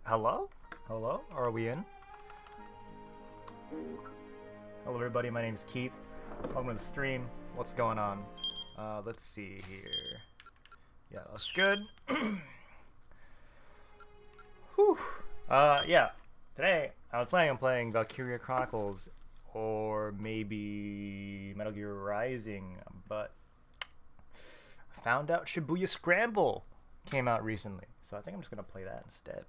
Hello? Hello? Are we in? Hello everybody, my name is Keith. Welcome to the stream. What's going on? Let's see here. Yeah, that's good. Whew. Yeah. Today, I'm playing Valkyria Chronicles, or maybe Metal Gear Rising, but I found out Shibuya Scramble came out recently, so I think I'm just gonna play that instead.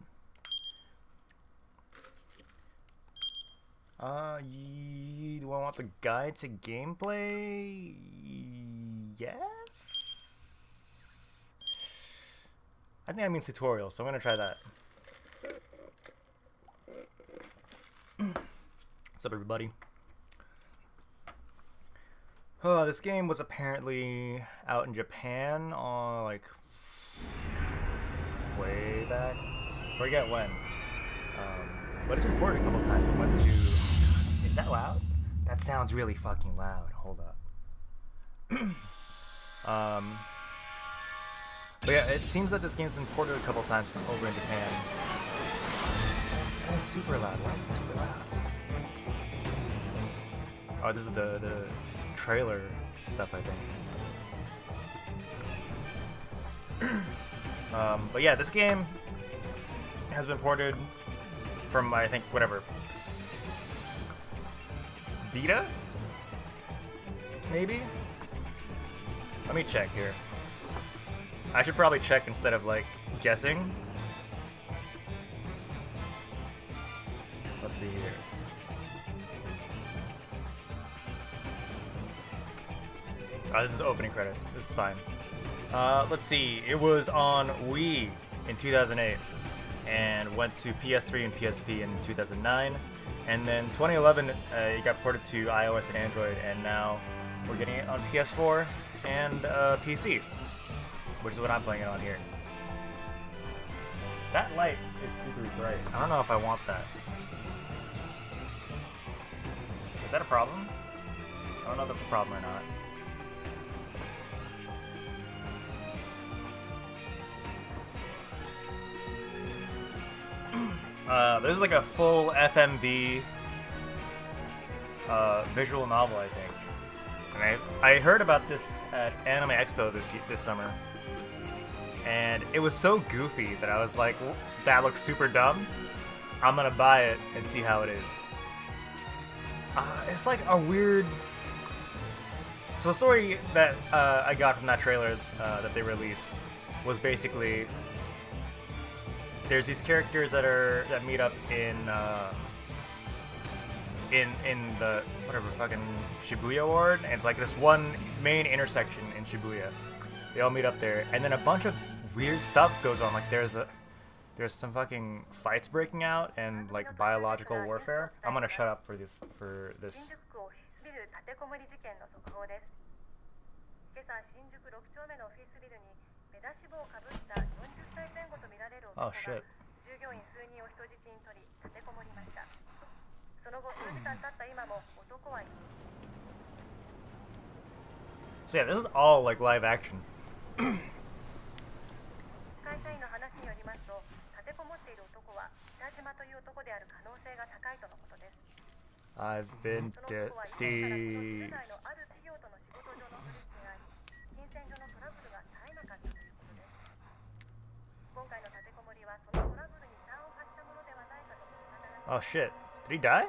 Do I want the guide to gameplay? Yes? I think that means tutorial, so I'm gonna try that. What's up, everybody? Oh, this game was apparently out in Japan on, like, way back. Forget when. But it's been ported a couple times. I went to... Is that loud? That sounds really fucking loud. Hold up. But yeah, it seems that this game's been ported a couple times from over in Japan. Oh, it's super loud. Why is it super loud? Oh, this is the trailer stuff, I think. But yeah, this game has been ported from, I think, whatever, Vita? Maybe? Let me check here. I should probably check instead of, like, guessing. Let's see here. Oh, this is the opening credits. This is fine. Let's see. It was on Wii in 2008 and went to PS3 and PSP in 2009. And then 2011, it got ported to iOS and Android, and now we're getting it on PS4 and PC, which is what I'm playing it on here. That light is super bright. I don't know if I want that. Is that a problem? I don't know if that's a problem or not. This is like a full FMV visual novel, I think. And I heard about this at Anime Expo this summer, and it was so goofy that I was like, well, that looks super dumb. I'm gonna buy it and see how it is. It's like a weird... So the story that I got from that trailer that they released was basically... There's these characters that meet up in the whatever fucking Shibuya ward, and it's like this one main intersection in Shibuya. They all meet up there, and then a bunch of weird stuff goes on. Like there's some fucking fights breaking out and like biological warfare. I'm gonna shut up for this. Oh shit. So yeah, this is all like live action. I've been deceived. Oh shit. Did he die?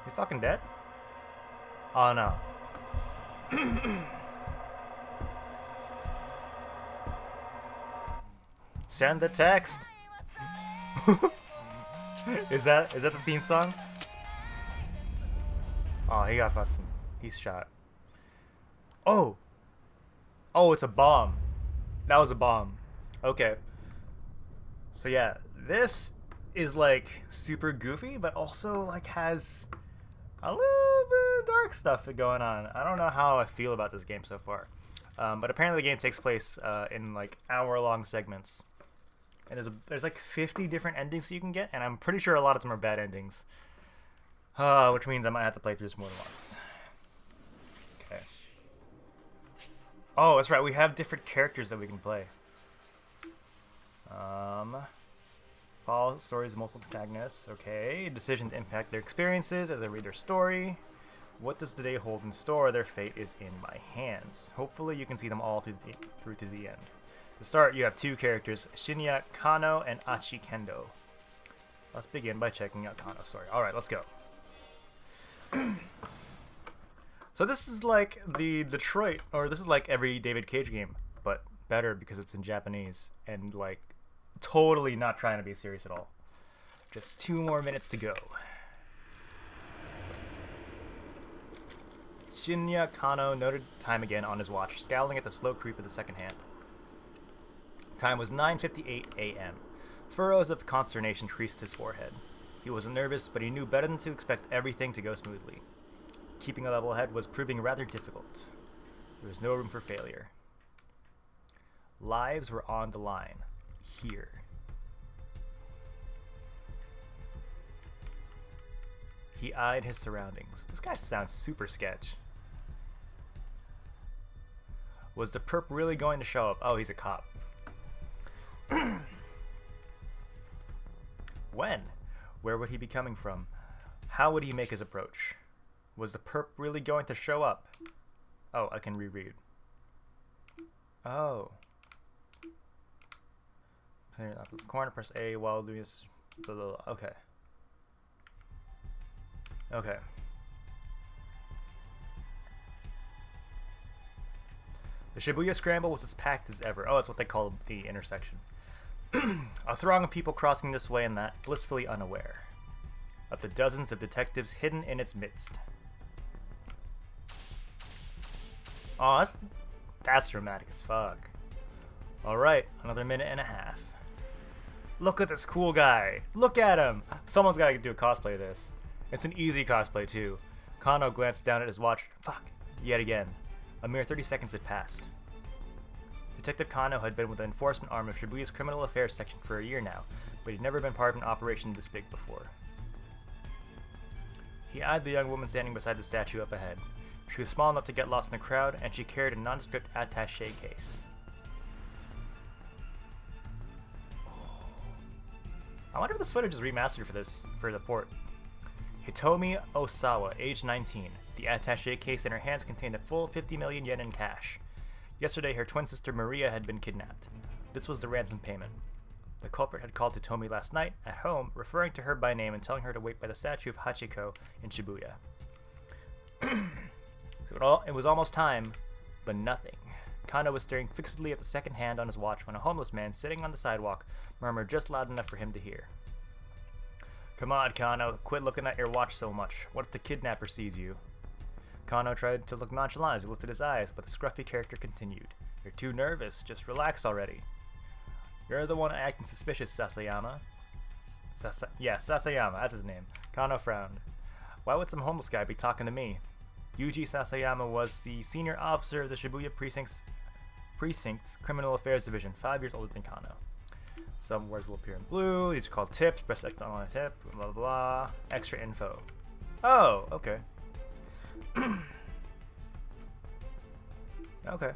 He fucking dead? Oh no. Send the text. Is that the theme song? Oh, he got fucking... He's shot. Oh! Oh, it's a bomb. That was a bomb. Okay. So yeah, this is like super goofy, but also like has a little bit of dark stuff going on. I don't know how I feel about this game so far. But apparently the game takes place in like hour-long segments. And there's like 50 different endings that you can get, and I'm pretty sure a lot of them are bad endings. Which means I might have to play through this more than once. Okay. Oh, that's right. We have different characters that we can play. Follow stories of multiple protagonists. Okay. Decisions impact their experiences as I read their story. What does the day hold in store? Their fate is in my hands. Hopefully you can see them all through to the end. To start, you have two characters, Shinya Kano and Achi Kendo. Let's begin by checking out Kano's story. Alright, let's go. So this is like the Detroit, or this is like every David Cage game, but better because it's in Japanese and like totally not trying to be serious at all. Just 2 more minutes to go. Shinya Kano noted time again on his watch, scowling at the slow creep of the second hand. Time was 9:58 a.m. Furrows of consternation creased his forehead. He wasn't nervous, but he knew better than to expect everything to go smoothly. Keeping a level head was proving rather difficult. There was no room for failure. Lives were on the line. Here. He eyed his surroundings. This guy sounds super sketch. Was the perp really going to show up? Oh, he's a cop. When? Where would he be coming from? How would he make his approach? Was the perp really going to show up? Oh, I can reread. Oh. Corner, press A while doing this. Blah, blah, blah. Okay. Okay. The Shibuya Scramble was as packed as ever. Oh, that's what they call the intersection. A throng of people crossing this way and that, blissfully unaware of the dozens of detectives hidden in its midst. Oh, that's dramatic as fuck. Alright, another minute and a half. Look at this cool guy. Look at him. Someone's gotta do a cosplay of this. It's an easy cosplay, too. Kano glanced down at his watch. Fuck. Yet again. A mere 30 seconds had passed. Detective Kano had been with the enforcement arm of Shibuya's Criminal Affairs section for a year now, but he'd never been part of an operation this big before. He eyed the young woman standing beside the statue up ahead. She was small enough to get lost in the crowd, and she carried a nondescript attaché case. I wonder if this footage is remastered for the port. Hitomi Osawa, age 19. The attaché case in her hands contained a full 50 million yen in cash. Yesterday, her twin sister Maria had been kidnapped. This was the ransom payment. The culprit had called Hitomi last night, at home, referring to her by name and telling her to wait by the statue of Hachiko in Shibuya. So it was almost time, but nothing. Kano was staring fixedly at the second hand on his watch when a homeless man sitting on the sidewalk murmured just loud enough for him to hear. Come on, Kano, quit looking at your watch so much. What if the kidnapper sees you? Kano tried to look nonchalant as he lifted his eyes, but the scruffy character continued. You're too nervous. Just relax already. You're the one acting suspicious, Sasayama. Sasayama, that's his name. Kano frowned. Why would some homeless guy be talking to me? Yuji Sasayama was the senior officer of the Shibuya Precinct's Criminal Affairs Division, 5 years older than Kano. Some words will appear in blue. These are called tips. Press select on a tip. Blah, blah, blah. Extra info. Oh, okay. Okay.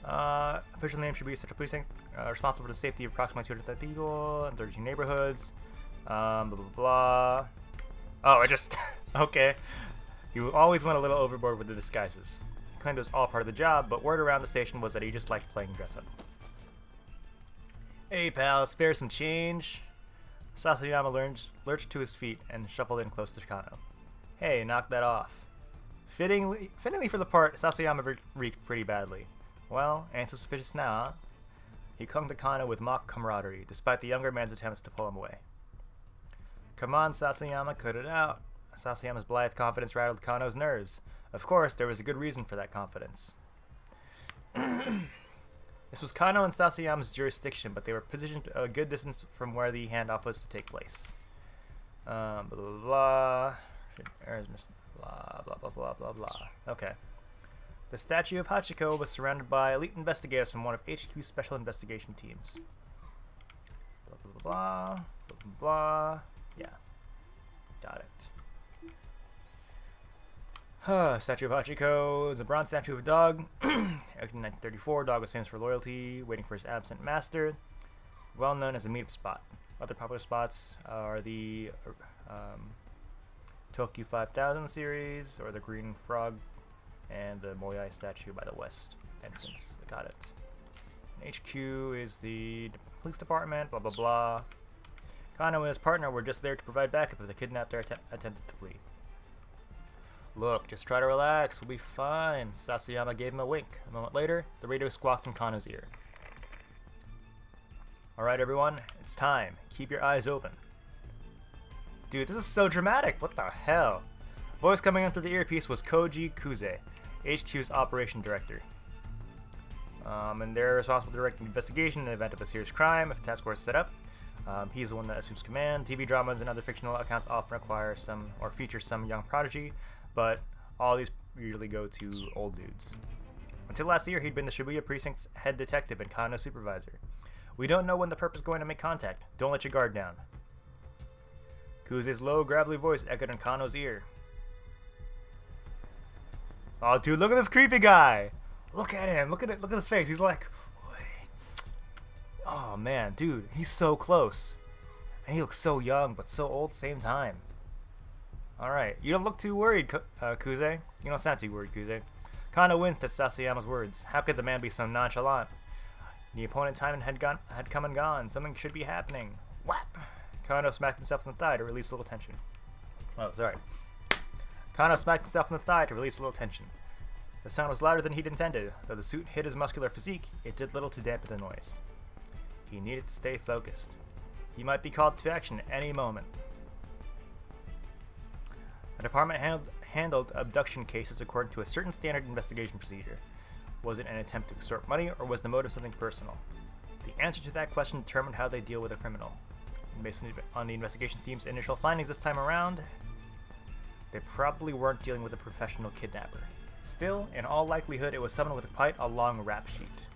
Official name should be Central Precinct. Responsible for the safety of approximately 230 people in 32 neighborhoods. Blah, blah, blah. Oh, I just... okay. You always went a little overboard with the disguises. He claimed it was all part of the job, but word around the station was that he just liked playing dress-up. Hey, pal, spare some change? Sasayama lurched to his feet and shuffled in close to Kano. Hey, knock that off. Fittingly for the part, Sasayama reeked pretty badly. Well, ain't so suspicious now, huh? He clung to Kano with mock camaraderie, despite the younger man's attempts to pull him away. Come on, Sasayama, cut it out. Sasayama's blithe confidence rattled Kano's nerves. Of course, there was a good reason for that confidence. This was Kano and Sasayama's jurisdiction, but they were positioned a good distance from where the handoff was to take place. Blah, blah, blah. Blah, blah, blah, blah, blah, blah. Okay. The statue of Hachiko was surrounded by elite investigators from one of HQ's special investigation teams. Blah, blah, blah, blah, blah, blah, blah. Yeah. Got it. Statue of Hachiko is a bronze statue of a dog. In 1934, dog was famous for loyalty, waiting for his absent master. well known as a meetup spot. Other popular spots are the Tokyo 5000 series, or the Green Frog, and the Moyai statue by the west entrance. I got it. And HQ is the police department, blah blah blah. Kano and his partner were just there to provide backup if the kidnapper attempted to flee. Look, just try to relax, we'll be fine. Sasayama gave him a wink. A moment later, the radio squawked in Kano's ear. Alright everyone, it's time. Keep your eyes open. Dude, this is so dramatic. What the hell? Voice coming into the earpiece was Koji Kuze, HQ's operation director. And they're responsible for directing the investigation in the event of a serious crime if a task force is set up. He's the one that assumes command. TV dramas and other fictional accounts often require some or feature some young prodigy, but all these usually go to old dudes. Until last year, he'd been the Shibuya precinct's head detective and Kano's supervisor. We don't know when the perp is going to make contact. Don't let your guard down. Kuze's low, gravelly voice echoed in Kano's ear. Oh, dude, look at this creepy guy. Look at him. Look at it. Look at his face. He's like, wait. Oh man, dude, he's so close, and he looks so young but so old at the same time. All right, you don't look too worried, Kuze. You don't sound too worried, Kuze. Kano winced at Sasayama's words. How could the man be so nonchalant? The opponent time had come and gone. Something should be happening. Whap! Kano smacked himself in the thigh to release a little tension. Oh, sorry. Kano smacked himself in the thigh to release a little tension. The sound was louder than he'd intended. Though the suit hit his muscular physique, it did little to dampen the noise. He needed to stay focused. He might be called to action at any moment. The department handled abduction cases according to a certain standard investigation procedure. Was it an attempt to extort money, or was the motive something personal? The answer to that question determined how they deal with a criminal. Based on the investigation team's initial findings this time around, they probably weren't dealing with a professional kidnapper. Still, in all likelihood, it was someone with quite a long rap sheet.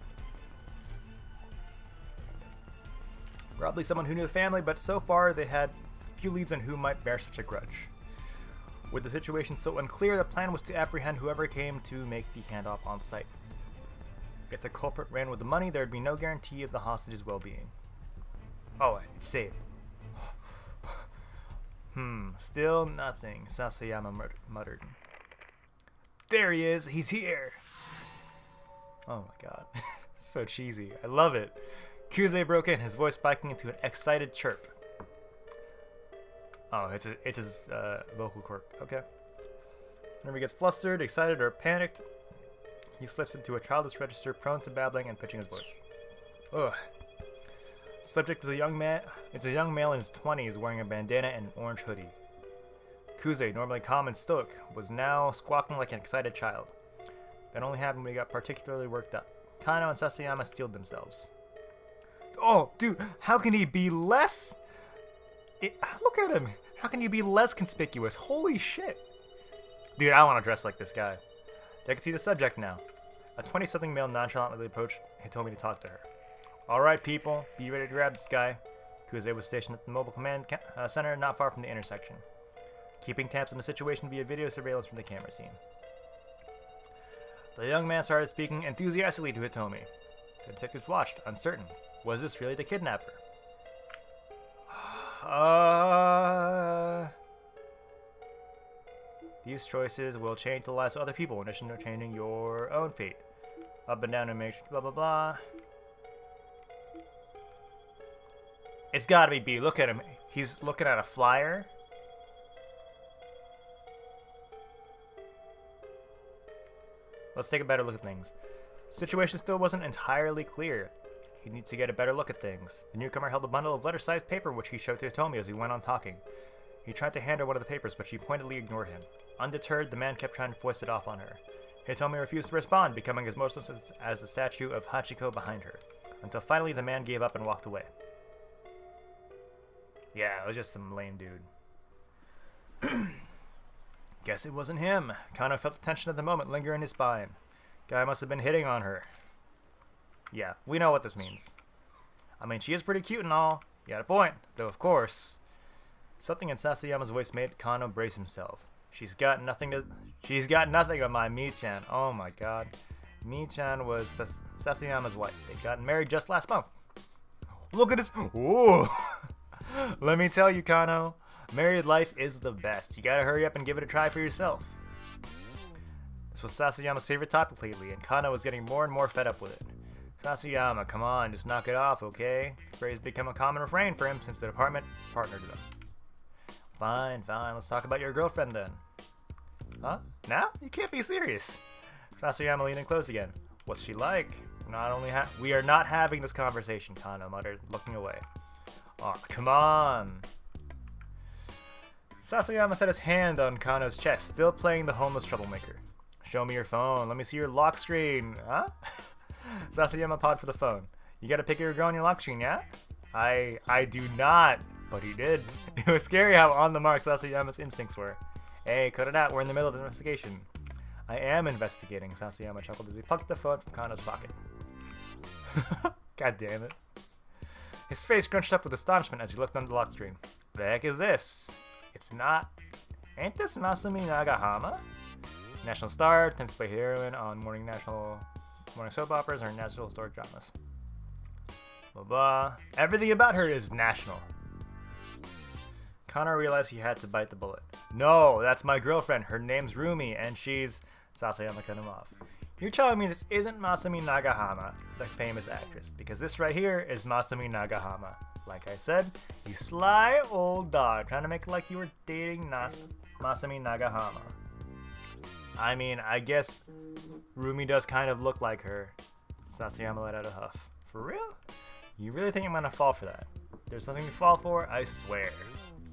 Probably someone who knew the family, but so far they had few leads on who might bear such a grudge. With the situation so unclear, the plan was to apprehend whoever came to make the handoff on site. If the culprit ran with the money, there would be no guarantee of the hostage's well-being. Oh, it's saved. Still nothing, Sasayama muttered. There he is, he's here! Oh my god, so cheesy, I love it. Kuze broke in, his voice spiking into an excited chirp. Oh, it's his vocal quirk, okay. Whenever he gets flustered, excited, or panicked, he slips into a childish register prone to babbling and pitching his voice. Ugh. Subject is a young man. It's a young male in his 20s wearing a bandana and an orange hoodie. Kuze, normally calm and stoic, was now squawking like an excited child. That only happened when he got particularly worked up. Kano and Sasayama steeled themselves. Oh, dude, how can he be less? Look at him. How can you be less conspicuous? Holy shit. Dude, I want to dress like this guy. I can see the subject now. A 20-something male nonchalantly approached Hitomi to talk to her. Alright people, be ready to grab this guy. Kuze was stationed at the mobile command center not far from the intersection, keeping tabs on the situation via video surveillance from the camera team. The young man started speaking enthusiastically to Hitomi. The detectives watched, uncertain. Was this really the kidnapper? These choices will change the lives of other people in addition to changing your own fate. Up and down and matrix, blah blah blah. It's gotta be B. Look at him. He's looking at a flyer. Let's take a better look at things. Situation still wasn't entirely clear. He needs to get a better look at things. The newcomer held a bundle of letter-sized paper which he showed to Hitomi as he went on talking. He tried to hand her one of the papers, but she pointedly ignored him. Undeterred, the man kept trying to foist it off on her. Hitomi refused to respond, becoming as motionless as the statue of Hachiko behind her, until finally the man gave up and walked away. Yeah, it was just some lame dude. Guess it wasn't him. Kano felt the tension of the moment linger in his spine. Guy must have been hitting on her. Yeah, we know what this means. I mean, she is pretty cute and all. You got a point, though of course. Something in Sasayama's voice made Kano brace himself. She's got nothing on my Mi-chan. Oh my god. Mi-chan was Sasayama's wife. They got married just last month. Look at this. Ooh. Let me tell you, Kano, married life is the best. You gotta hurry up and give it a try for yourself. This was Sasayama's favorite topic lately, and Kano was getting more and more fed up with it. Sasayama, come on, just knock it off, okay? The phrase become a common refrain for him since the department partnered with him. Fine, let's talk about your girlfriend then. Huh? Now? You can't be serious. Sasayama leaned in close again. What's she like? We are not having this conversation, Kano muttered, looking away. Aw, come on. Sasayama set his hand on Kano's chest, still playing the homeless troublemaker. Show me your phone. Let me see your lock screen. Huh? Sasayama pawed for the phone. You gotta pick your girl on your lock screen, yeah? I do not. But he did. It was scary how on the mark Sasayama's instincts were. Hey, cut it out. We're in the middle of an investigation. I am investigating, Sasayama chuckled as he plucked the phone from Kano's pocket. God damn it. His face scrunched up with astonishment as he looked on the lock screen. The heck is this? It's not... Ain't this Masumi Nagahama? National star, tends to play heroine on morning soap operas or national story dramas. Blah blah. Everything about her is national. Kano realized he had to bite the bullet. No, that's my girlfriend. Her name's Rumi, and she's... Sasayama cut him off. You're telling me this isn't Masumi Nagahama, the famous actress, because this right here is Masumi Nagahama. Like I said, you sly old dog, trying to make it like you were dating Masumi Nagahama. I mean, I guess Rumi does kind of look like her. Sasayama let out a huff. For real? You really think I'm gonna fall for that? There's something to fall for, I swear.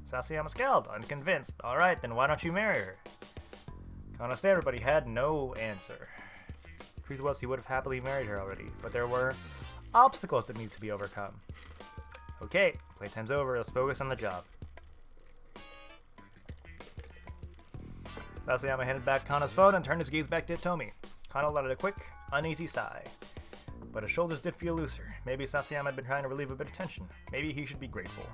Sasayama scowled, unconvinced. Alright, then why don't you marry her? Kano stared, but he had no answer. The truth was, he would have happily married her already, but there were obstacles that need to be overcome. Okay, playtime's over, let's focus on the job. Sasayama handed back Kano's phone and turned his gaze back to Hitomi. Kano let out a quick, uneasy sigh. But his shoulders did feel looser. Maybe Sasayama had been trying to relieve a bit of tension. Maybe he should be grateful.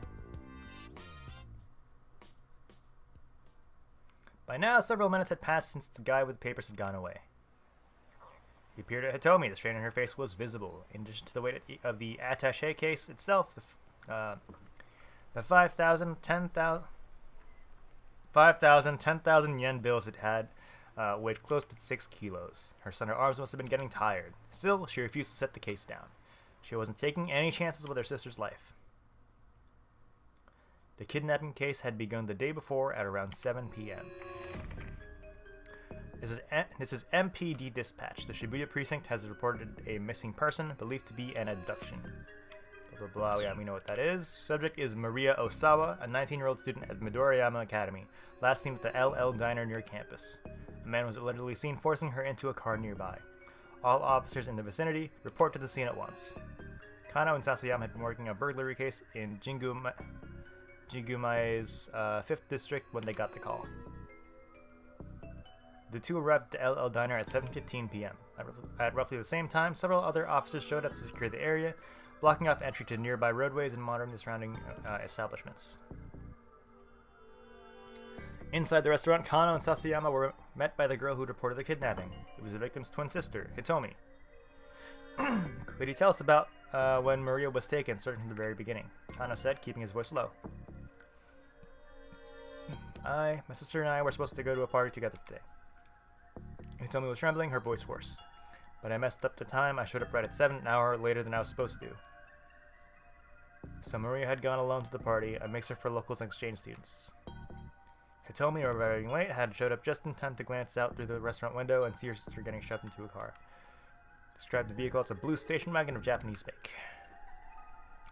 By now, several minutes had passed since the guy with the papers had gone away. He peered at Hitomi. The strain in her face was visible. In addition to the weight of the attaché case itself, the 5,000, 10,000 yen bills it had weighed close to 6 kilos. Her slender arms must have been getting tired. Still, she refused to set the case down. She wasn't taking any chances with her sister's life. The kidnapping case had begun the day before at around 7 p.m. This is MPD Dispatch. The Shibuya precinct has reported a missing person, believed to be an abduction. Blah, blah, blah. Yeah, we know what that is. Subject is Maria Osawa, a 19-year-old student at Midoriyama Academy, last seen at the LL Diner near campus. A man was allegedly seen forcing her into a car nearby. All officers in the vicinity report to the scene at once. Kano and Sasayama had been working a burglary case in Jingumai's 5th district when they got the call. The two arrived at the LL Diner at 7:15 p.m. At roughly the same time, several other officers showed up to secure the area, blocking off entry to nearby roadways and monitoring the surrounding establishments. Inside the restaurant, Kano and Sasayama were met by the girl who reported the kidnapping. It was the victim's twin sister, Hitomi. Could you tell us about when Maria was taken, starting from the very beginning? Kano said, keeping his voice low. My sister and I were supposed to go to a party together today. Hitomi was trembling, her voice hoarse. But I messed up the time. I showed up right at 7, an hour later than I was supposed to. So Maria had gone alone to the party, a mixer for locals and exchange students. Hitomi, arriving late, had showed up just in time to glance out through the restaurant window and see her sister getting shoved into a car. Described the vehicle as a blue station wagon of Japanese make.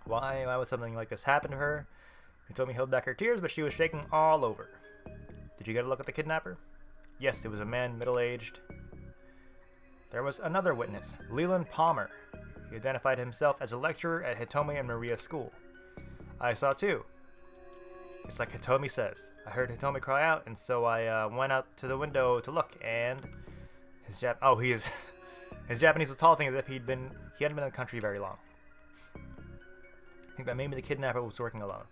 Why would something like this happen to her? Hitomi held back her tears, but she was shaking all over. Did you get a look at the kidnapper? Yes, it was a man, middle-aged. There was another witness, Leland Palmer. He identified himself as a lecturer at Hitomi and Maria's school. I saw too. It's like Hitomi says. I heard Hitomi cry out, and so I went out to the window to look, and his his Japanese was tall thing as if he hadn't been in the country very long. I think that maybe the kidnapper was working alone.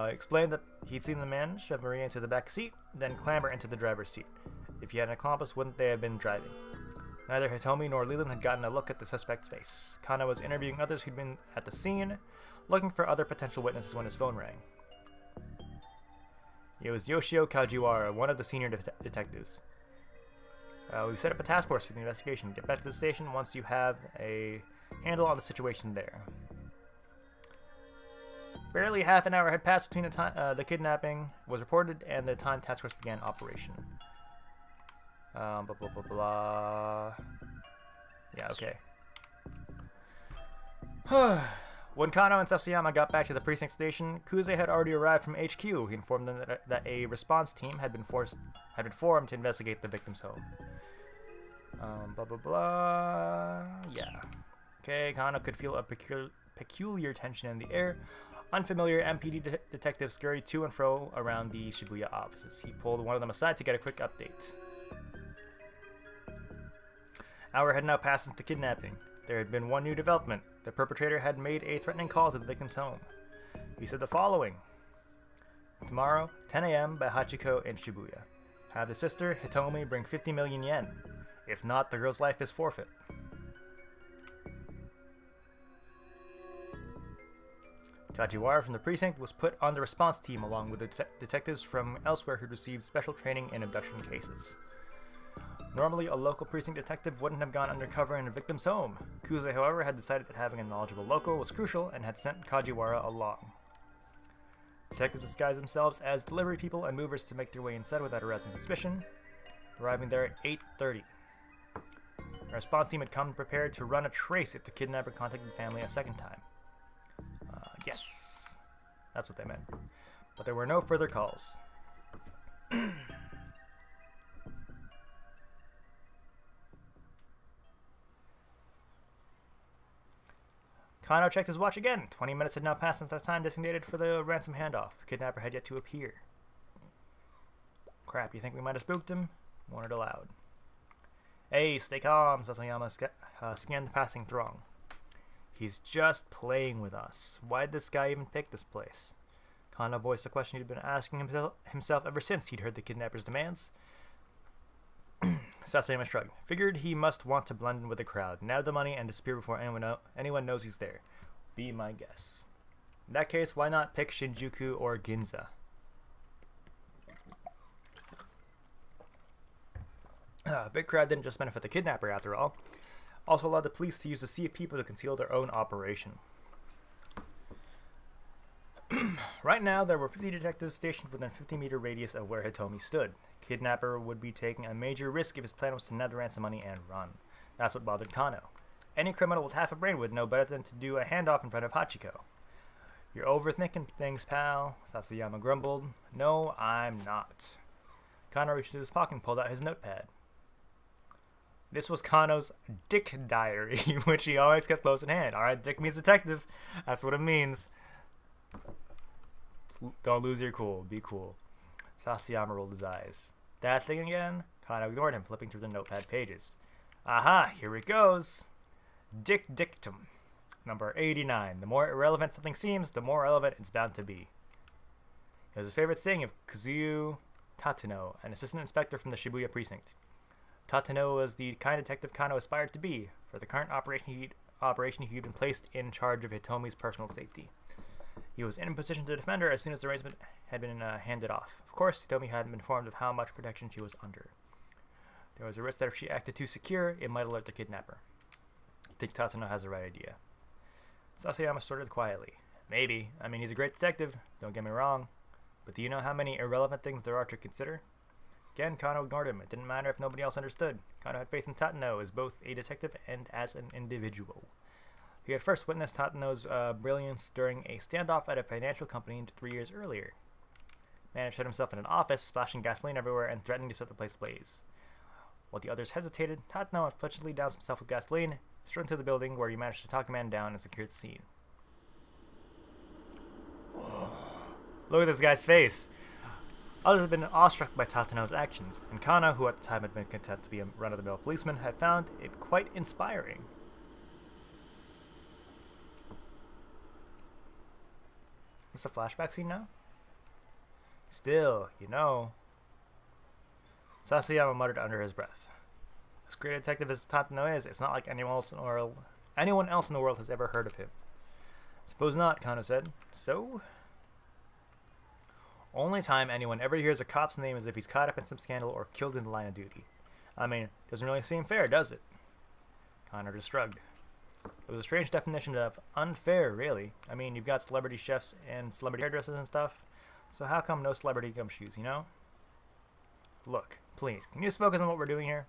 Explained that he'd seen the man shove Maria into the back seat, then clamber into the driver's seat. If he had an accomplice, wouldn't they have been driving? Neither Hitomi nor Leland had gotten a look at the suspect's face. Kano was interviewing others who'd been at the scene, looking for other potential witnesses when his phone rang. It was Yoshio Kajiwara, one of the senior detectives. We've set up a task force for the investigation. Get back to the station once you have a handle on the situation there. Barely half an hour had passed between the kidnapping was reported and the time task force began operation. Blah, blah, blah, blah. Yeah, okay. When Kano and Sasayama got back to the precinct station, Kuze had already arrived from HQ. He informed them that a response team had been formed to investigate the victim's home. Blah, blah, blah. Yeah. Okay, Kano could feel a peculiar tension in the air. Unfamiliar MPD detectives scurried to and fro around the Shibuya offices. He pulled one of them aside to get a quick update. Hour had now passed since the kidnapping. There had been one new development. The perpetrator had made a threatening call to the victim's home. He said the following: tomorrow, 10 a.m. by Hachiko in Shibuya. Have the sister, Hitomi, bring 50 million yen. If not, the girl's life is forfeit. Kajiwara from the precinct was put on the response team along with the detectives from elsewhere who'd received special training in abduction cases. Normally, a local precinct detective wouldn't have gone undercover in a victim's home. Kuze, however, had decided that having a knowledgeable local was crucial and had sent Kajiwara along. Detectives disguised themselves as delivery people and movers to make their way inside without arousing suspicion, arriving there at 8:30. The response team had come prepared to run a trace if the kidnapper contacted the family a second time. Yes, that's what they meant. But there were no further calls. Kano checked his watch again. 20 minutes had now passed since the time designated for the ransom handoff. The kidnapper had yet to appear. Crap, you think we might have spooked him? Warned aloud. Hey, stay calm, Sasayama scanned the passing throng. He's just playing with us. Why'd this guy even pick this place? Kano voiced a question he'd been asking himself ever since he'd heard the kidnapper's demands. Sasayama shrugged. Figured he must want to blend in with the crowd, nab the money, and disappear before anyone knows he's there. Be my guess. In that case, why not pick Shinjuku or Ginza? Big crowd didn't just benefit the kidnapper, after all. Also allowed the police to use a sea of people to conceal their own operation. Right now, there were 50 detectives stationed within a 50-meter radius of where Hitomi stood. Kidnapper would be taking a major risk if his plan was to nab the ransom money and run. That's what bothered Kano. Any criminal with half a brain would know better than to do a handoff in front of Hachiko. You're overthinking things, pal, Sasayama grumbled. No, I'm not. Kano reached into his pocket and pulled out his notepad. This was Kano's Dick diary, which he always kept close in hand. Alright, Dick means detective. That's what it means. Don't lose your cool. Be cool. Sasayama rolled his eyes. That thing again? Kano ignored him, flipping through the notepad pages. Aha, here it goes. Dick Dictum. Number 89. The more irrelevant something seems, the more relevant it's bound to be. It was a favorite saying of Kazuyu Tateno, an assistant inspector from the Shibuya precinct. Tateno was the kind of detective Kano aspired to be. For the current operation, he'd been placed in charge of Hitomi's personal safety. He was in a position to defend her as soon as the arrangement had been handed off. Of course, Hitomi hadn't been informed of how much protection she was under. There was a risk that if she acted too secure, it might alert the kidnapper. I think Tateno has the right idea. Sasayama snorted quietly. Maybe. I mean, he's a great detective, don't get me wrong. But do you know how many irrelevant things there are to consider? Again, Kano ignored him. It didn't matter if nobody else understood. Kano had faith in Tateno as both a detective and as an individual. He had first witnessed Tateno's brilliance during a standoff at a financial company 3 years earlier. Man had shut himself in an office, splashing gasoline everywhere and threatening to set the place ablaze. While the others hesitated, Tateno unfortunately doused himself with gasoline, strode into the building where he managed to talk the man down and secured the scene. Look at this guy's face. Others had been awestruck by Tateno's actions, and Kano, who at the time had been content to be a run-of-the-mill policeman, had found it quite inspiring. Is this a flashback scene now? Still, you know. Sasayama muttered under his breath. great detective as Tatano is, it's not like anyone else in the world has ever heard of him. Suppose not, Kano said. So? Only time anyone ever hears a cop's name is if he's caught up in some scandal or killed in the line of duty. I mean, doesn't really seem fair, does it? Kano just shrugged. It was a strange definition of unfair, really. I mean, you've got celebrity chefs and celebrity hairdressers and stuff, so how come no celebrity gumshoes, you know? Look, please, can you just focus on what we're doing here?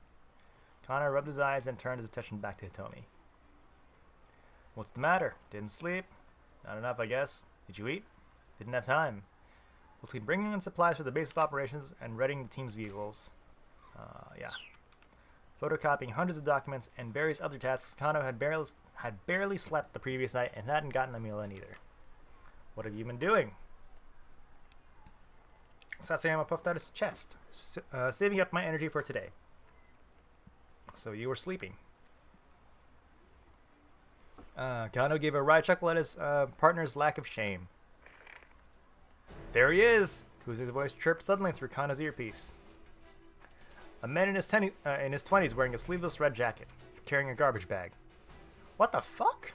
Kano rubbed his eyes and turned his attention back to Hitomi. What's the matter? Didn't sleep? Not enough, I guess. Did you eat? Didn't have time. Between bringing in supplies for the base of operations and readying the team's vehicles. Yeah. Photocopying hundreds of documents and various other tasks, Kano had barely slept the previous night and hadn't gotten a meal in either. What have you been doing? Sasayama puffed out his chest, saving up my energy for today. So you were sleeping. Kano gave a wry chuckle at his partner's lack of shame. There he is! Kuzu's voice chirped suddenly through Kano's earpiece. A man in his 20s wearing a sleeveless red jacket, carrying a garbage bag. What the fuck?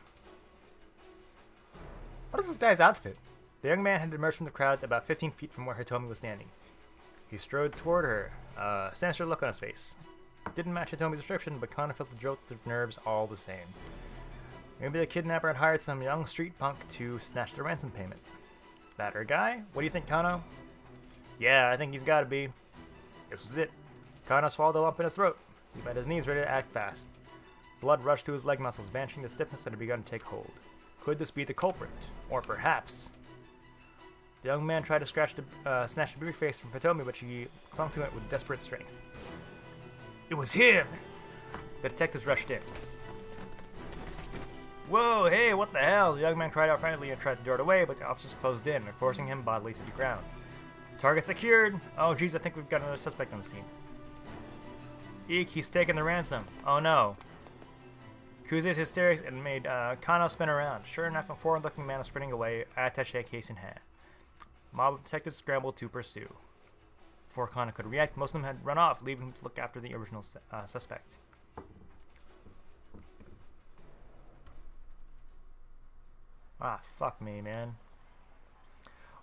What is this guy's outfit? The young man had emerged from the crowd about 15 feet from where Hitomi was standing. He strode toward her, a sinister look on his face. It didn't match Hitomi's description, but Kano felt the jolt of nerves all the same. Maybe the kidnapper had hired some young street punk to snatch the ransom payment. That her guy? What do you think, Kano? Yeah, I think he's gotta be. This was it. Kano swallowed a lump in his throat. He bent his knees, ready to act fast. Blood rushed to his leg muscles, banishing the stiffness that had begun to take hold. Could this be the culprit? Or perhaps... The young man tried to snatch the briefcase from Hitomi, but she clung to it with desperate strength. It was him! The detectives rushed in. Whoa, hey, what the hell? The young man cried out frantically and tried to dart away, but the officers closed in, forcing him bodily to the ground. Target secured! Oh geez, I think we've got another suspect on the scene. Eek, he's taken the ransom. Oh no. Kuze's hysterics and made Kano spin around. Sure enough, a forward-looking man was sprinting away, attaché case in hand. Mob of detectives scrambled to pursue. Before Kano could react, most of them had run off, leaving him to look after the original suspect. Ah, fuck me, man.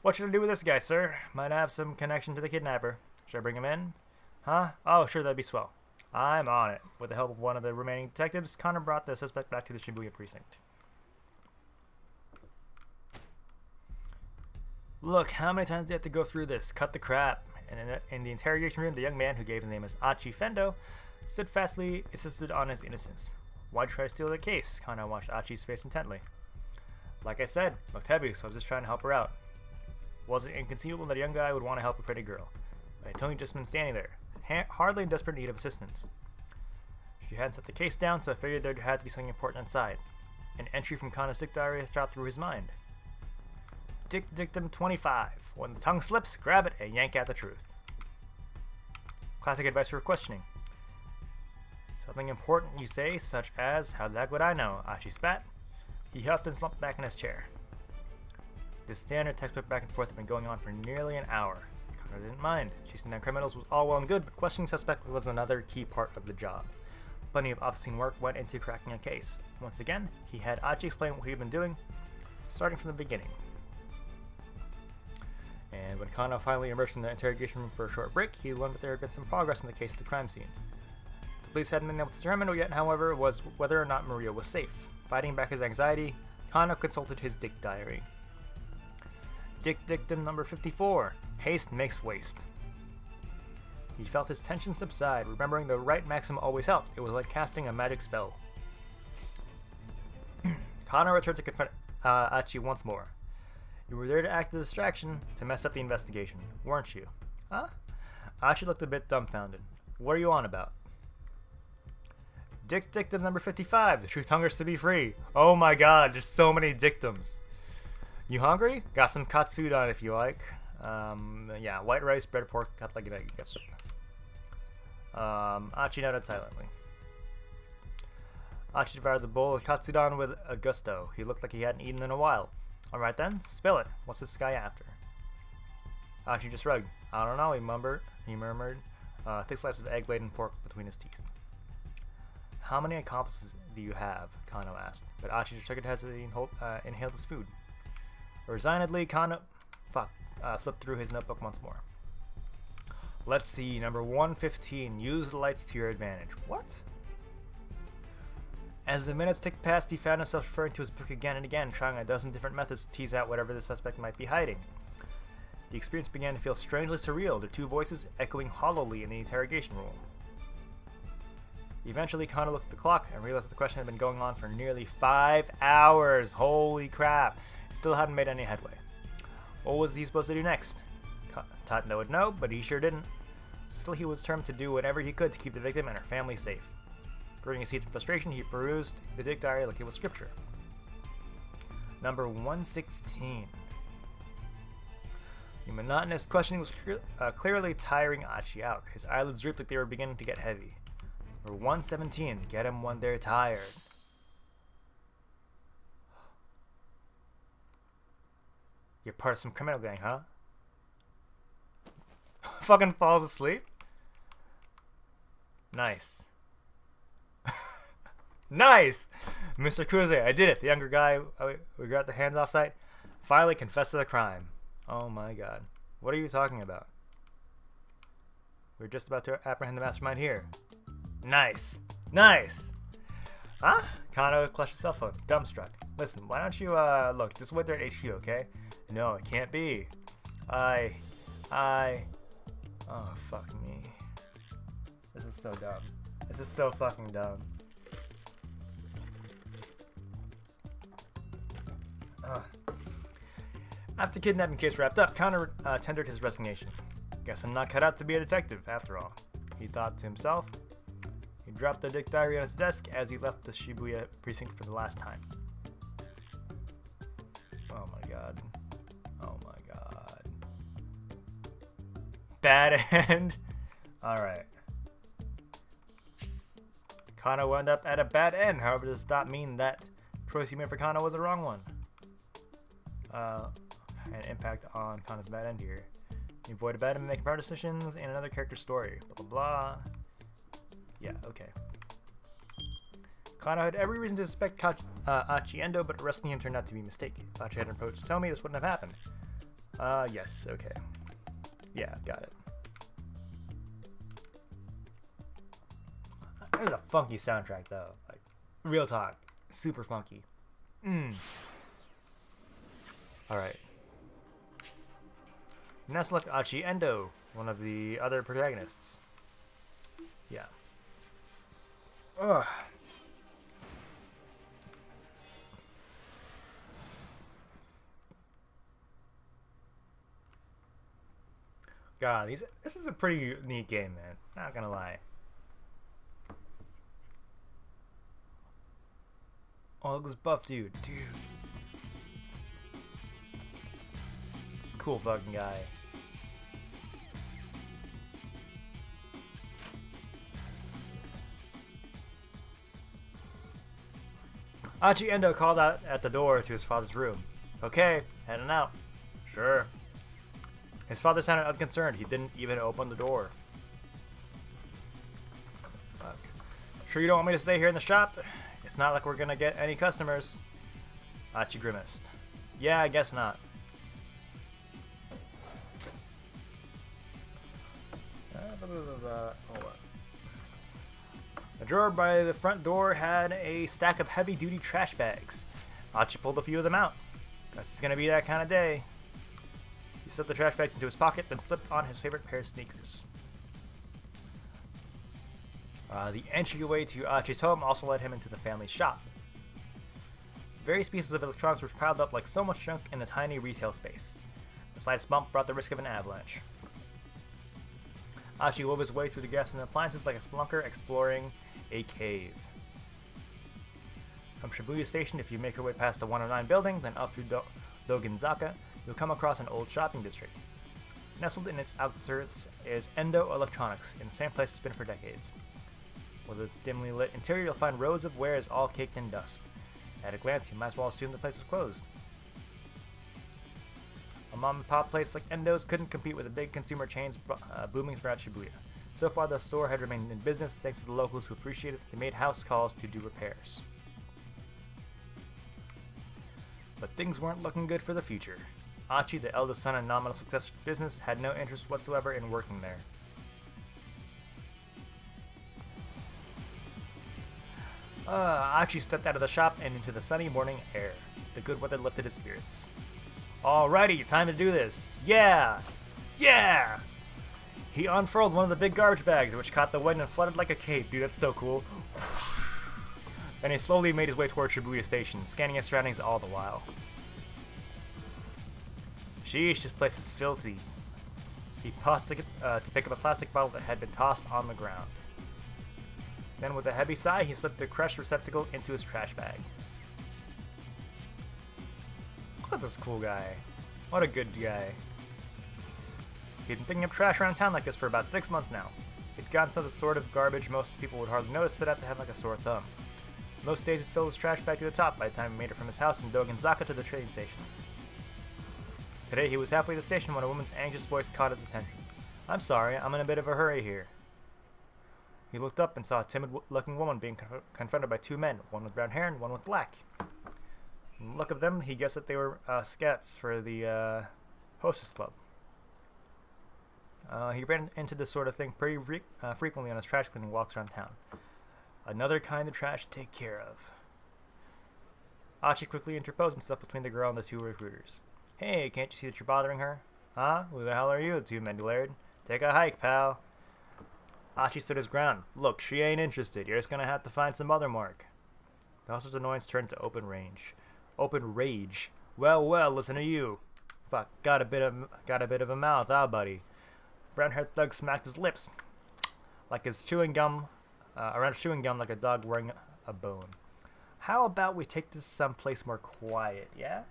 What should I do with this guy, sir? Might have some connection to the kidnapper. Should I bring him in? Huh? Oh, sure, that'd be swell. I'm on it. With the help of one of the remaining detectives, Connor brought the suspect back to the Shibuya precinct. Look, how many times do you have to go through this? Cut the crap. And in the interrogation room, the young man, who gave his name as Achi Fendo, steadfastly insisted on his innocence. Why try to steal the case? Connor watched Achi's face intently. Like I said, looked heavy, so I was just trying to help her out. Wasn't inconceivable that a young guy would want to help a pretty girl. But Tony just been standing there, hardly in desperate need of assistance. She hadn't set the case down, so I figured there had to be something important inside. An entry from Connor's dick diary shot through his mind. Dictum 25. When the tongue slips, grab it and yank out the truth. Classic advice for questioning. Something important, you say, such as, how the heck would I know? Achi spat. He huffed and slumped back in his chair. This standard textbook back and forth had been going on for nearly an hour. Connor didn't mind. Chasing down criminals was all well and good, but questioning suspects was another key part of the job. Plenty of off-scene work went into cracking a case. Once again, he had Achi explain what he had been doing, starting from the beginning. And when Kano finally emerged from the interrogation room for a short break, he learned that there had been some progress in the case at the crime scene. The police hadn't been able to determine yet, however, was whether or not Maria was safe. Fighting back his anxiety, Kano consulted his dick diary. Dictum number 54. Haste makes waste. He felt his tension subside, remembering the right maxim always helped. It was like casting a magic spell. Kano returned to confront Achi once more. You were there to act as a distraction, to mess up the investigation, weren't you? Huh? Achi looked a bit dumbfounded. What are you on about? Dictum number 55. The truth hungers to be free. Oh my god, there's so many dictums. You hungry? Got some katsudon if you like. Yeah, white rice, bread, pork, cut like an egg. Yep. Achi nodded silently. Achi devoured the bowl of katsudon with a gusto. He looked like he hadn't eaten in a while. Alright then, spill it. What's this guy after? Achi just shrugged. I don't know, he murmured. Thick slice of egg laden pork between his teeth. How many accomplices do you have? Kano asked, but Achi just took it as he inhaled his food. Resignedly, Kano flipped through his notebook once more. Let's see, number 115, use the lights to your advantage. What? As the minutes ticked past, he found himself referring to his book again and again, trying a dozen different methods to tease out whatever the suspect might be hiding. The experience began to feel strangely surreal, the two voices echoing hollowly in the interrogation room. Eventually, Kano looked at the clock and realized that the question had been going on for nearly 5 hours. Holy crap. Still hadn't made any headway. What was he supposed to do next? Tatno would know, but he sure didn't. Still, he was determined to do whatever he could to keep the victim and her family safe. Gritting his teeth in frustration, he perused the Dick Diary like it was scripture. Number 116. The monotonous questioning was clearly tiring Achi out. His eyelids drooped like they were beginning to get heavy. Number 117. Get him when they're tired. You're part of some criminal gang, huh? Fucking falls asleep? Nice. Nice! Mr. Kuze, I did it. The younger guy we got the hands off site finally confessed to the crime. Oh my god. What are you talking about? We're just about to apprehend the mastermind here. Nice. Nice! Huh? Kano clutched his cell phone, dumbstruck. Listen, why don't you, look, just wait there at HQ, okay? No, it can't be. Oh, fuck me. This is so dumb. This is so fucking dumb. After kidnapping case wrapped up, Kano tendered his resignation. Guess I'm not cut out to be a detective, after all, he thought to himself. He dropped the Dick Diary on his desk as he left the Shibuya precinct for the last time. Oh my god. Oh my god. Bad end. Alright. Kano wound up at a bad end, however, does not mean that choice he made for Kano was the wrong one. An impact on Kano's bad end here. You avoid a bad end and make better decisions in another character's story. Blah blah blah. Yeah, okay. Kano had every reason to suspect Achi Endo, but arresting him turned out to be a mistake. If Achi had an approach to tell me, this wouldn't have happened. Yes, okay. Yeah, got it. This is a funky soundtrack, though. Like, real talk. Super funky. Alright. Now select Achi Endo, one of the other protagonists. Yeah. Ugh. God, this is a pretty neat game, man. Not gonna lie. Oh, look at this buff dude. Dude. This is a cool fucking guy. Achi Endo called out at the door to his father's room. Okay, heading out. Sure. His father sounded unconcerned. He didn't even open the door. Fuck. Sure you don't want me to stay here in the shop? It's not like we're gonna get any customers. Achi grimaced. Yeah, I guess not. Hold on. The drawer by the front door had a stack of heavy-duty trash bags. Achi pulled a few of them out. Guess it's gonna be that kind of day. He slipped the trash bags into his pocket, then slipped on his favorite pair of sneakers. The entryway to Achi's home also led him into the family's shop. Various pieces of electronics were piled up like so much junk in the tiny retail space. The slightest bump brought the risk of an avalanche. Achi wove his way through the gaps in the appliances like a spelunker exploring a cave. From Shibuya Station, if you make your way past the 109 building, then up through Doginzaka, you'll come across an old shopping district. Nestled in its outskirts is Endo Electronics, in the same place it's been for decades. With its dimly lit interior, you'll find rows of wares all caked in dust. At a glance, you might as well assume the place was closed. A mom-and-pop place like Endo's couldn't compete with the big consumer chains booming throughout Shibuya. So far, the store had remained in business thanks to the locals who appreciated that they made house calls to do repairs. But things weren't looking good for the future. Achi, the eldest son and nominal successor to the business, had no interest whatsoever in working there. Achi stepped out of the shop and into the sunny morning air. The good weather lifted his spirits. Alrighty, time to do this. Yeah! Yeah! He unfurled one of the big garbage bags, which caught the wind and flooded like a cape. Dude, that's so cool. Then he slowly made his way toward Shibuya Station, scanning his surroundings all the while. Sheesh, this place is filthy. He paused to pick up a plastic bottle that had been tossed on the ground. Then with a heavy sigh, he slipped the crushed receptacle into his trash bag. Look at this cool guy. What a good guy. He'd been picking up trash around town like this for about 6 months now. He'd gotten some of the sort of garbage most people would hardly notice set out to have like a sore thumb. Most days he'd fill his trash bag to the top by the time he made it from his house in Dogenzaka to the train station. Today he was halfway to the station when a woman's anxious voice caught his attention. "I'm sorry, I'm in a bit of a hurry here." He looked up and saw a timid-looking woman being confronted by 2 men, one with brown hair and one with black. From the look of them, he guessed that they were scouts for the hostess club. He ran into this sort of thing pretty frequently on his trash cleaning walks around town. Another kind of trash to take care of. Achi quickly interposed himself between the girl and the 2 recruiters. "Hey, can't you see that you're bothering her?" "Huh? Who the hell are you?" the 2 men glared. "Take a hike, pal." Achi stood his ground. "Look, she ain't interested. You're just gonna have to find some other mark." The hustler's annoyance turned to open rage. Open rage. Well, listen to you. Fuck, got a bit of a mouth, buddy. Brown-haired thug smacked his lips, like his chewing gum, around chewing gum like a dog wearing a bone. "How about we take this someplace more quiet, yeah?"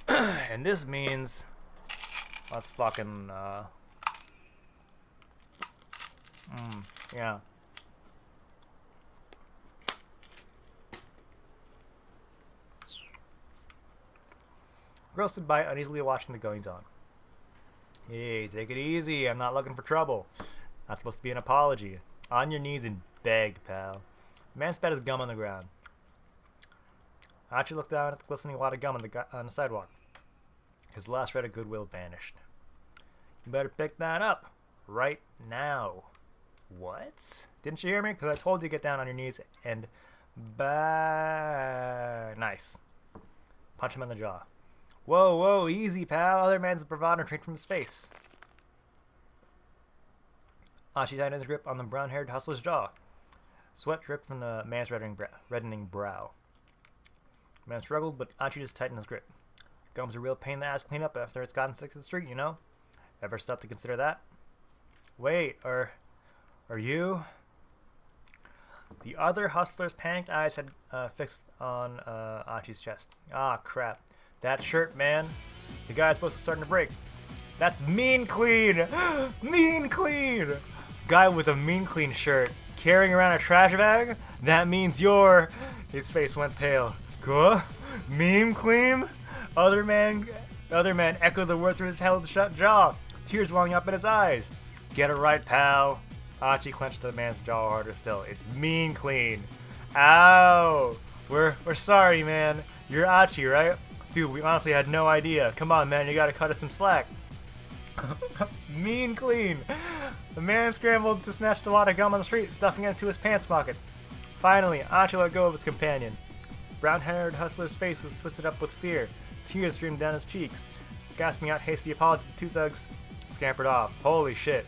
And this means, let's fucking, yeah. Girl stood by, uneasily watching the goings-on. "Hey, take it easy. I'm not looking for trouble. Not supposed to be an apology. On your knees and beg, pal." The man spat his gum on the ground. Achi looked down at the glistening wad of gum on the sidewalk. His last shred of goodwill vanished. "You better pick that up. Right now." "What? Didn't you hear me? Because I told you to get down on your knees and Nice. Punch him in the jaw. Whoa, easy, pal. Other man's bravado drained from his face. Achi tightened his grip on the brown-haired hustler's jaw. Sweat dripped from the man's reddening brow. The man struggled, but Achi just tightened his grip. Gum's a real pain in the ass to clean up after it's gotten sick to the street, you know? Ever stop to consider that? Wait, are you? The other hustler's panicked eyes had fixed on Achi's chest. Ah, crap. That shirt, man. The guy's supposed to be starting to break. That's Mean Clean! Mean Clean! Guy with a Mean Clean shirt carrying around a trash bag? That means you're... His face went pale. Huh? Mean Clean? Other man echoed the word through his held shut jaw, tears welling up in his eyes. Get it right, pal. Achi clenched the man's jaw harder still. It's Mean Clean. Ow! We're sorry, man. You're Achi, right? Dude, we honestly had no idea. Come on, man, you gotta cut us some slack. Mean Clean. The man scrambled to snatch the wad of gum on the street, stuffing it into his pants pocket. Finally, Achi let go of his companion. Brown-haired hustler's face was twisted up with fear. Tears streamed down his cheeks. Gasping out hasty apologies, the 2 thugs scampered off. Holy shit.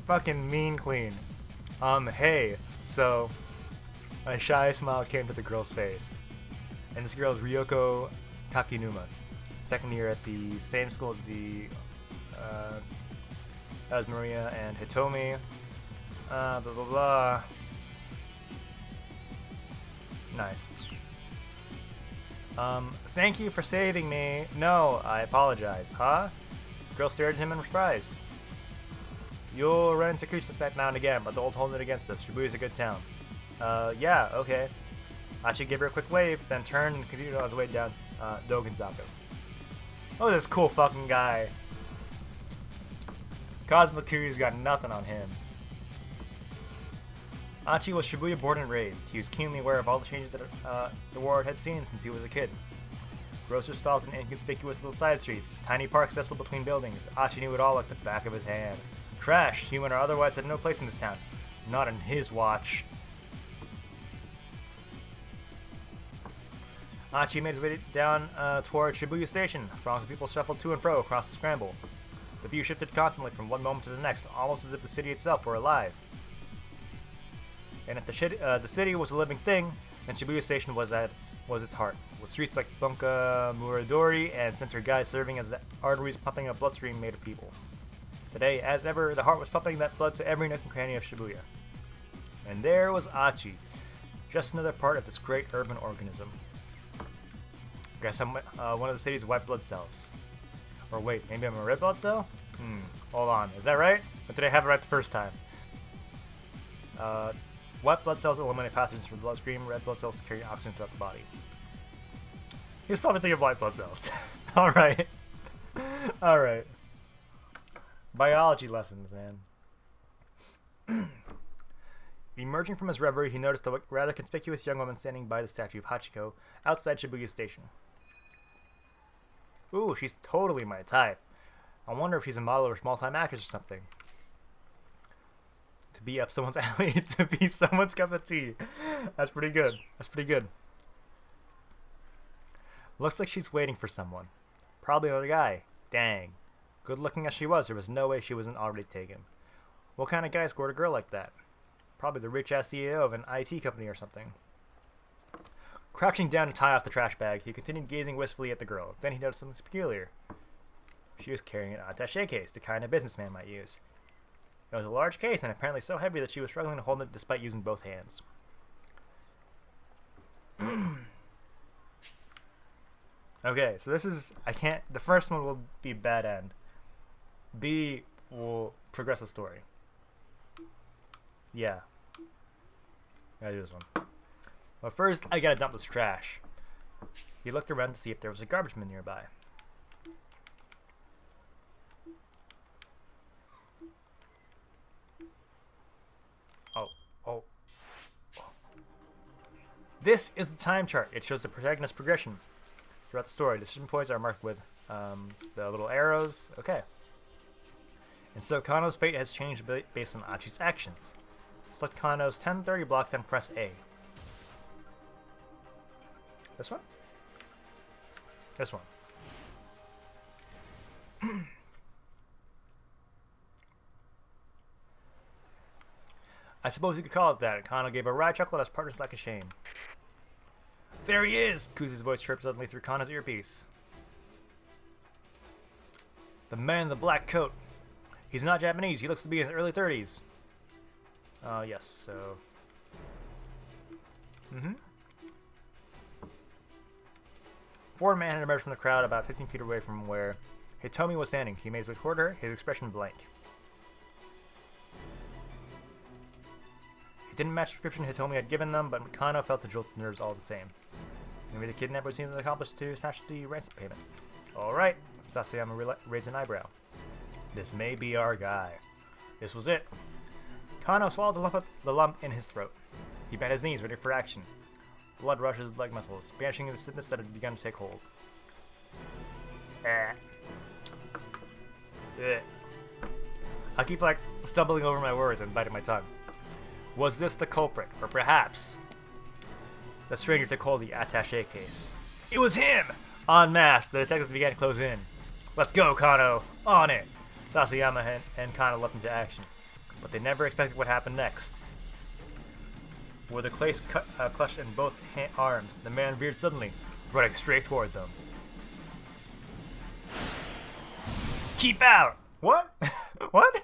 Fucking Mean Clean. Hey, so... A shy smile came to the girl's face. And this girl is Ryoko Kakinuma. Second year at the same school as Maria and Hitomi. Blah blah blah. Nice. Thank you for saving me. No, I apologize. Huh? The girl stared at him in surprise. You'll run into creatures like that now and again, but they'll hold it against us. Shibuya's a good town. Yeah, okay. Achi gave her a quick wave, then turned and continued on his way down Dogenzaka. Oh, this cool fucking guy. Cosmo Kiryu's got nothing on him. Achi was Shibuya born and raised. He was keenly aware of all the changes that the warlord had seen since he was a kid. Grocery stalls and inconspicuous little side streets, tiny parks nestled between buildings. Achi knew it all like the back of his hand. Trash, human or otherwise, had no place in this town. Not in his watch. Achi made his way down toward Shibuya Station. Throngs of people shuffled to and fro across the Scramble. The view shifted constantly from one moment to the next, almost as if the city itself were alive. And if the city was a living thing, then Shibuya Station was its heart, with streets like Bunka Muradori and Center Gai serving as the arteries pumping a bloodstream made of people. Today, as ever, the heart was pumping that blood to every nook and cranny of Shibuya. And there was Achi, just another part of this great urban organism. Guess I'm one of the city's white blood cells. Or wait, maybe I'm a red blood cell? Hold on, is that right? Or did I have it right the first time? White blood cells eliminate pathogens from the bloodstream, red blood cells carry oxygen throughout the body. He was probably thinking of white blood cells. Alright. Alright. Biology lessons, man. Emerging from his reverie, he noticed a rather conspicuous young woman standing by the statue of Hachiko outside Shibuya Station. Ooh, she's totally my type. I wonder if she's a model or small-time actress or something. To be up someone's alley, to be someone's cup of tea. That's pretty good. That's pretty good. Looks like she's waiting for someone. Probably another guy. Dang. Good looking as she was, there was no way she wasn't already taken. What kind of guy scored a girl like that? Probably the rich-ass CEO of an IT company or something. Crouching down to tie off the trash bag, he continued gazing wistfully at the girl. Then he noticed something peculiar. She was carrying an attaché case, the kind a businessman might use. It was a large case and apparently so heavy that she was struggling to hold it despite using both hands. Okay, so this is... the first one will be bad end. B will progress the story. Yeah. Gotta do this one. But first, I gotta dump this trash. He looked around to see if there was a garbage bin nearby. Oh. This is the time chart. It shows the protagonist's progression throughout the story. Decision points are marked with the little arrows. Okay. And so Kano's fate has changed based on Achi's actions. Select Kano's 1030 block, then press A. This one? This one. I suppose you could call it that. Kano gave a wry chuckle as partners like a shame. There he is! Kuzu's voice chirped suddenly through Kano's earpiece. The man in the black coat. He's not Japanese. He looks to be in his early 30s. Yes, so... Foreign man had emerged from the crowd about 15 feet away from where Hitomi was standing. He made his way toward her, his expression blank. It didn't match the description Hitomi had given them, but Kano felt the jolt of nerves all the same. Maybe the kidnapper seems accomplished to snatch the ransom payment. Alright, Sasayama raised an eyebrow. This may be our guy. This was it. Kano swallowed the lump in his throat. He bent his knees, ready for action. Blood rushed his leg muscles, banishing the stiffness that had begun to take hold. I keep, like, stumbling over my words and biting my tongue. Was this the culprit, or perhaps the stranger took hold of the attaché case? It was him! En masse, the detectives began to close in. Let's go, Kano! On it! Sasayama and Kano leapt into action. But they never expected what happened next. With the case clutched in both arms, the man veered suddenly, running straight toward them. Keep out! What? What?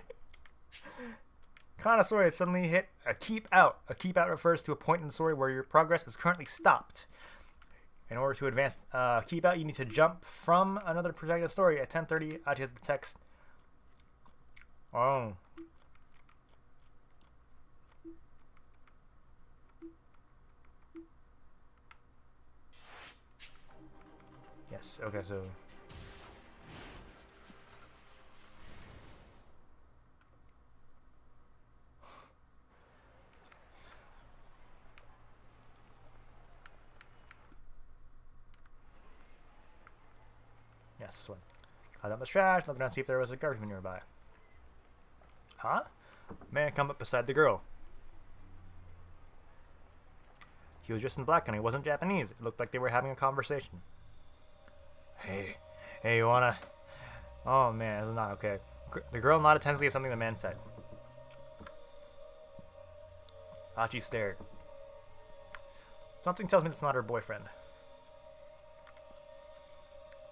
Kano's story suddenly hit a keep out. A keep out refers to a point in the story where your progress is currently stopped. In order to advance keep out, you need to jump from another protagonist story. At 10:30, Achi has the text. Oh. Yes, okay, so... past this one. Caught up with trash, looked around to see if there was a garbage nearby. Huh? Man come up beside the girl. He was dressed in black and he wasn't Japanese. It looked like they were having a conversation. Hey, you wanna... Oh man, this is not okay. The girl nodded tensely at something the man said. Achi stared. Something tells me that's not her boyfriend.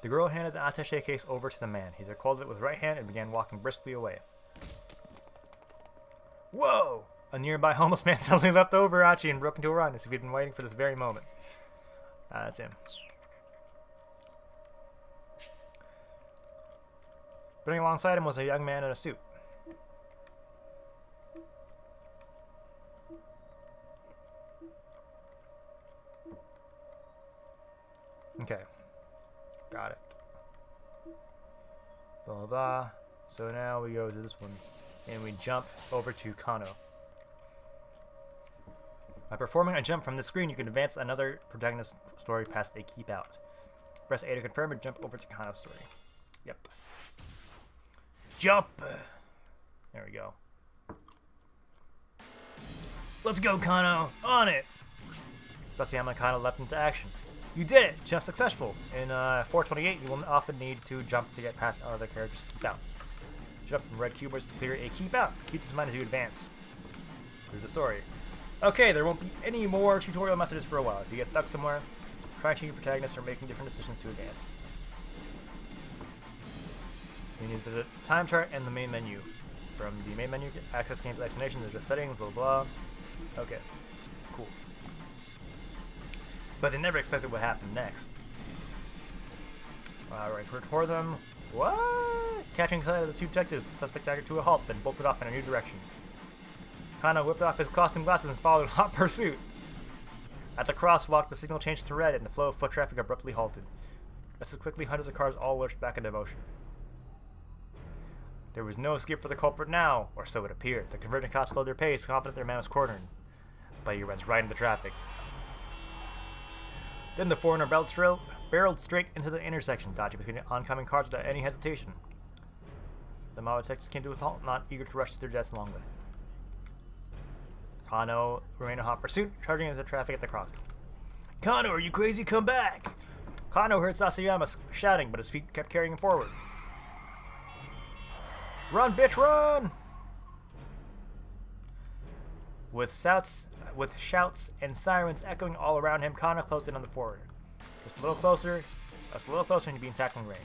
The girl handed the attaché case over to the man. He recalled it with his right hand and began walking briskly away. Whoa! A nearby homeless man suddenly leapt over Achi and broke into a run as if he'd been waiting for this very moment. That's him. Running alongside him was a young man in a suit. Okay. Got it. Blah, blah, blah. So now we go to this one. And we jump over to Kano. By performing a jump from the screen, you can advance another protagonist story past a keep out. Press A to confirm and jump over to Kano's story. Yep. Jump! There we go. Let's go, Kano! On it! Sasayama Kano leapt into action. You did it! Jump successful! In 428, you will often need to jump to get past other characters' keep out. Jump from red keyboards to clear a keep out. Keep this in mind as you advance through the story. Okay, there won't be any more tutorial messages for a while. If you get stuck somewhere, try changing protagonists or making different decisions to advance. You can use the time chart and the main menu. From the main menu, access gameplay explanation, there's just settings, blah blah. Okay, cool. But they never expected what happened next. Alright, work for them. What? Catching sight of the two detectives, the suspect staggered to a halt, then bolted off in a new direction. Kano whipped off his costume glasses and followed in hot pursuit. At the crosswalk, the signal changed to red and the flow of foot traffic abruptly halted. Just as quickly, hundreds of cars all lurched back into motion. There was no escape for the culprit now, or so it appeared. The convergent cops slowed their pace, confident their man was cornered. But he runs right into traffic. Then the foreigner barreled straight into the intersection, dodging between the oncoming cars without any hesitation. The mob detectives came to a halt, not eager to rush to their deaths longer. Kano remained in hot pursuit, charging into traffic at the crossing. Kano, are you crazy? Come back! Kano heard Sasayama shouting, but his feet kept carrying him forward. Run, bitch, run! With shouts and sirens echoing all around him, Kano closed in on the foreigner. Just a little closer, and you'd be in tackling range.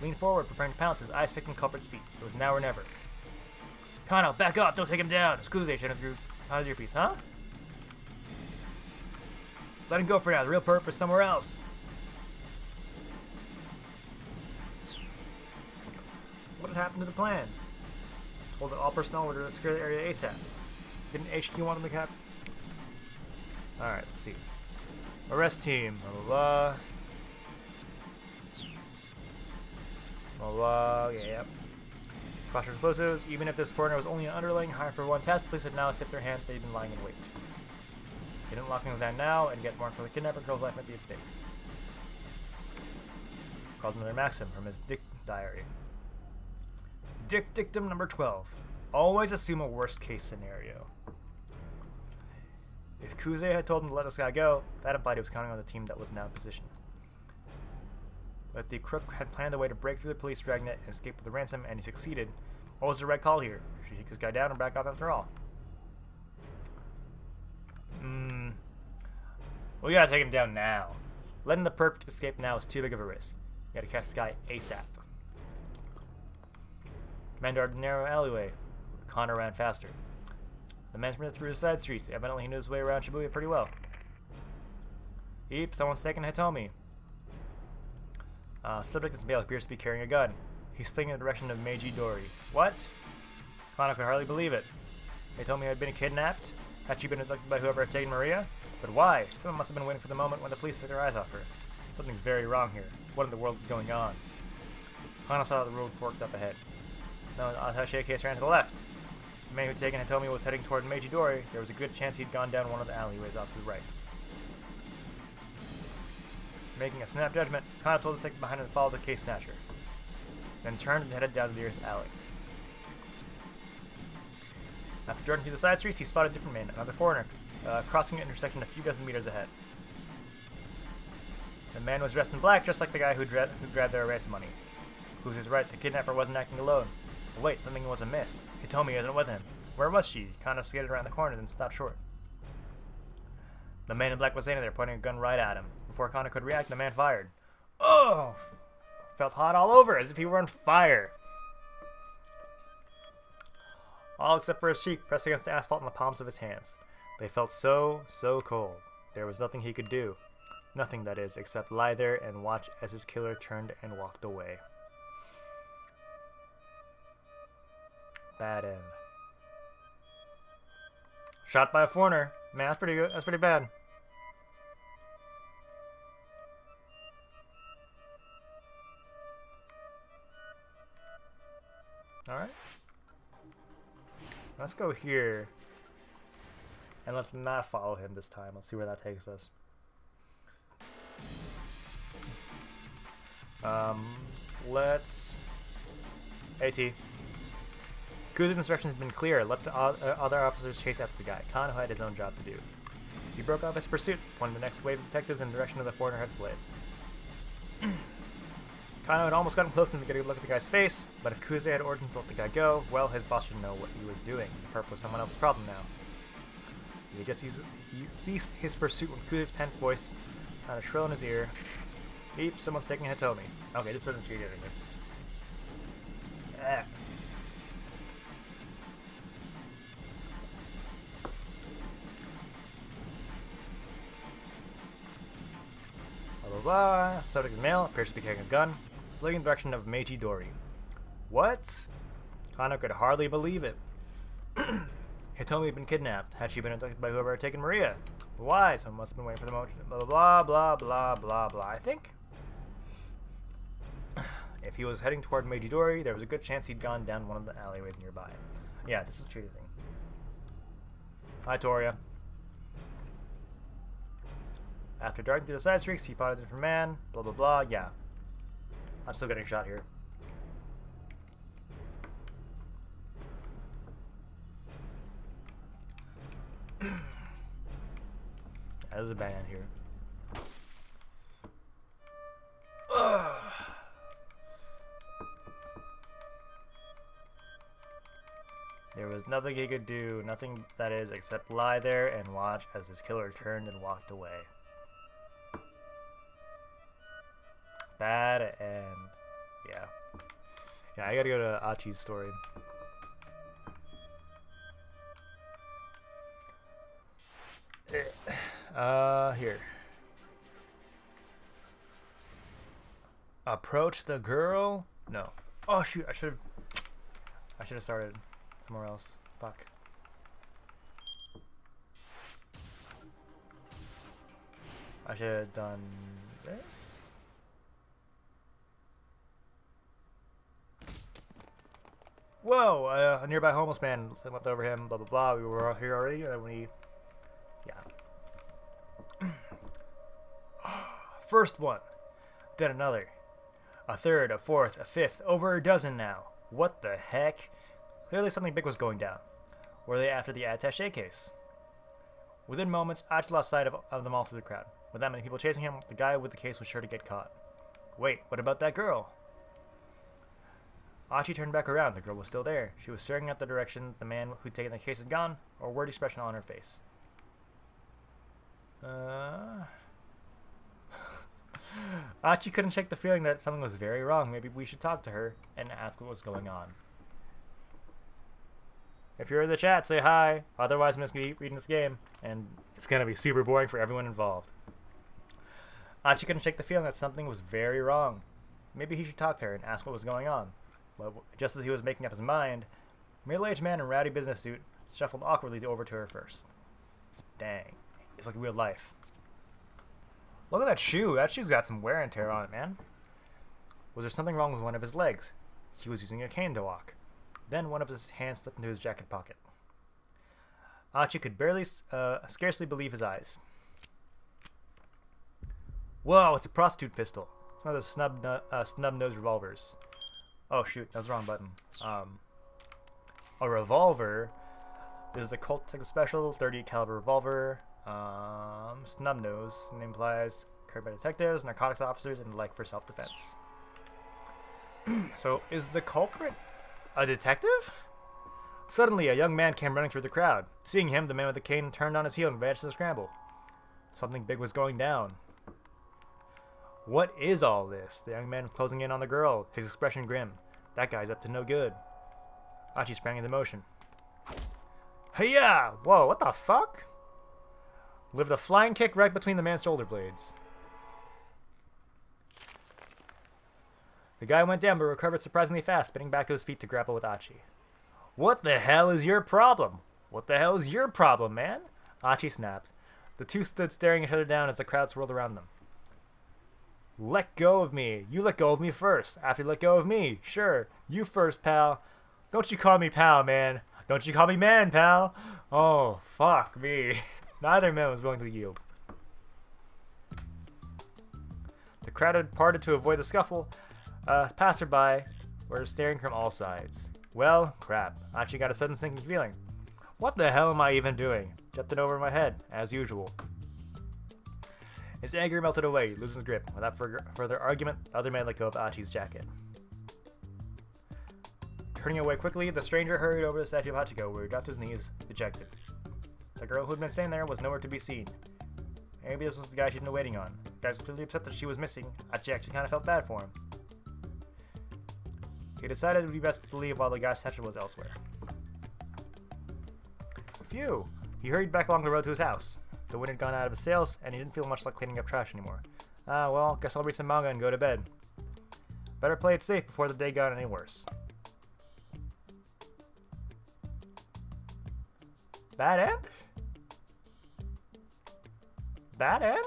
Leaned forward, preparing to pounce, his eyes fixing the culprit's feet. It was now or never. Kano, back up! Don't take him down! Excuse me, how's your piece, huh? Let him go for now. The real purpose is somewhere else. What had happened to the plan? Told that all personnel were to secure the area ASAP. Didn't HQ want them to cap? Alright, let's see. Arrest team. Blah, blah, blah. Blah, blah. Yeah, yep. Caution explosives. Even if this foreigner was only an underling hired for one test, police had now tipped their hand they'd been lying in wait. They didn't lock things down now and get warrant for the kidnapper girl's life at the estate. Calls another maxim from his Dick diary. Dick dictum number 12. Always assume a worst case scenario. If Kuze had told him to let this guy go, that implied he was counting on the team that was now in position. But the crook had planned a way to break through the police dragnet and escape with the ransom, and he succeeded. What was the right call here? Should he take this guy down and back off after all? We gotta take him down now. Letting the perp escape now is too big of a risk. You gotta catch this guy ASAP. Man darted the narrow alleyway. Kano ran faster. The man sprinted through the side streets. Evidently he knew his way around Shibuya pretty well. Eep, someone's taken Hitomi. Subject is male, appears to be carrying a gun. He's fleeing in the direction of Meiji Dori. What? Kano could hardly believe it. Hitomi had been kidnapped? Had she been abducted by whoever had taken Maria? But why? Someone must have been waiting for the moment when the police took their eyes off her. Something's very wrong here. What in the world is going on? Kano saw that the road forked up ahead. No, the attaché case ran to the left. The man who had taken Hitomi was heading toward Meiji Dori. There was a good chance he'd gone down one of the alleyways off to the right. Making a snap judgment, Kano told the detective behind him to follow the case snatcher, then turned and headed down the nearest alley. After jogging through the side streets, he spotted a different man, another foreigner, crossing an intersection a few dozen meters ahead. The man was dressed in black, just like the guy who grabbed their ransom money. Who's his right? The kidnapper wasn't acting alone. But wait, something was amiss. Hitomi isn't with him. Where was she? Kano skated around the corner, then stopped short. The man in black was standing there, pointing a gun right at him. Before Kano could react, the man fired. Oh! Felt hot all over, as if he were on fire. All except for his cheek, pressed against the asphalt in the palms of his hands. They felt so cold. There was nothing he could do. Nothing, that is, except lie there and watch as his killer turned and walked away. Bad end. Shot by a foreigner. Man, that's pretty good. That's pretty bad. Alright. Let's go here. And let's not follow him this time. Let's see where that takes us. Let's... AT. Kuzu's instructions have been clear. Let the other officers chase after the guy. Kano had his own job to do. He broke off his pursuit, pointing the next wave of detectives in the direction of the foreigner had fled. Kano had almost gotten close enough to get a look at the guy's face, but if Kuze had ordered him to let the guy go, well, his boss should know what he was doing. The perp was someone else's problem now. He just ceased his pursuit when Kuze's pent voice sounded shrill in his ear. Beep, someone's taking a Hitomi. Okay, this doesn't change anything. Ah. Blah blah blah. Subject of male appears to be carrying a gun, fleeing in the direction of Meiji Dori. What? Kano could hardly believe it. Hitomi had been kidnapped. Had she been abducted by whoever had taken Maria? Why? Someone must have been waiting for the motion. Blah blah blah blah blah blah. I think if he was heading toward Meiji Dori, there was a good chance he'd gone down one of the alleyways nearby. Yeah, this is a cheating thing. Hi, Toria. After darting through the side streets, he spotted a different man. Blah blah blah. Yeah, I'm still getting shot here. There's a band here. There was nothing he could do, nothing that is, except lie there and watch as his killer turned and walked away. Bad end. Yeah. Yeah, I gotta go to Achi's story. Here. Approach the girl? No. Oh shoot, I should have started somewhere else. Fuck. I should have done this. Whoa! A nearby homeless man leapt over him. Blah blah blah. We were here already, and we. Yeah. First one, then another, a third, a fourth, a fifth, over a dozen now. What the heck? Clearly something big was going down. Were they after the attaché case? Within moments, Achi lost sight of them all through the crowd. With that many people chasing him, the guy with the case was sure to get caught. Wait, what about that girl? Achi turned back around. The girl was still there. She was staring at the direction the man who'd taken the case had gone, a worried expression on her face. Achi couldn't shake the feeling that something was very wrong. Maybe we should talk to her and ask what was going on. If you're in the chat, say hi. Otherwise, I'm just going to keep reading this game, and it's going to be super boring for everyone involved. Achi couldn't shake the feeling that something was very wrong. Maybe he should talk to her and ask what was going on. But just as he was making up his mind, a middle-aged man in a rowdy business suit shuffled awkwardly over to her first. Dang. It's like real life. Look at that shoe. That shoe's got some wear and tear on it, man. Was there something wrong with one of his legs? He was using a cane to walk. Then one of his hands slipped into his jacket pocket. Achi could scarcely believe his eyes. Whoa, it's a prostitute pistol. It's one of those snub-nosed revolvers. Oh shoot, that's the wrong button. A revolver. This is a Colt Detective Special 30 caliber revolver. Snub nose implies carried by detectives, narcotics officers, and the like for self-defense. So, is the culprit a detective? Suddenly, a young man came running through the crowd. Seeing him, the man with the cane turned on his heel and vanished in the scramble. Something big was going down. What is all this? The young man was closing in on the girl, his expression grim. That guy's up to no good. Achi sprang into motion. Hey-ya! Whoa, what the fuck? Lived a flying kick right between the man's shoulder blades. The guy went down but recovered surprisingly fast, spinning back to his feet to grapple with Achi. What the hell is your problem? What the hell is your problem, man? Achi snapped. The two stood staring each other down as the crowd swirled around them. Let go of me. You let go of me first. After you let go of me. Sure. You first, pal. Don't you call me pal, man. Don't you call me man, pal. Oh, fuck me. Neither man was willing to yield. The crowd had parted to avoid the scuffle. Passerby were staring from all sides. Well, crap. Achi got a sudden sinking feeling. What the hell am I even doing? Jumped it over my head, as usual. His anger melted away, losing his grip. Without further argument, the other man let go of Achi's jacket. Turning away quickly, the stranger hurried over to the statue of Hachiko, where he dropped to his knees, dejected. The girl who had been standing there was nowhere to be seen. Maybe this was the guy she'd been waiting on. The guy was clearly upset that she was missing. Achi actually kind of felt bad for him. He decided it would be best to leave while the guy's statue was elsewhere. Phew! He hurried back along the road to his house. The wind had gone out of his sails, and he didn't feel much like cleaning up trash anymore. Ah, well, guess I'll read some manga and go to bed. Better play it safe before the day got any worse. Bad end? Bad end?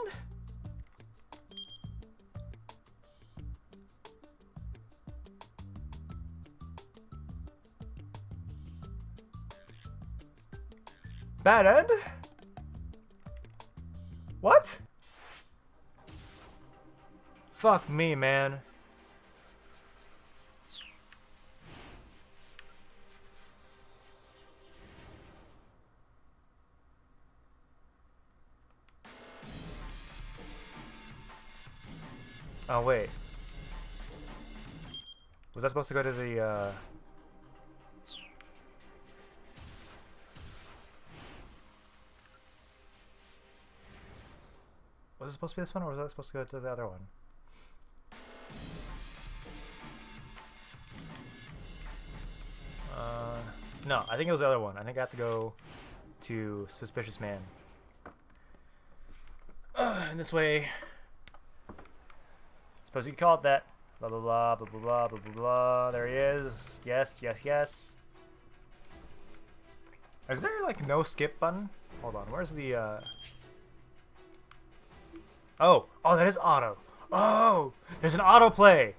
Bad end? What? Fuck me, man. Oh, wait. Was that supposed to go to the, Was it supposed to be this one, or was it supposed to go to the other one? No, I think it was the other one. I think I have to go to Suspicious Man. And this way... Suppose you could call it that. Blah, blah, blah, blah, blah, blah, blah, blah, blah. There he is. Yes, yes, yes. Is there, like, no skip button? Hold on, where's the, Oh! Oh, that is auto! Oh! There's an autoplay!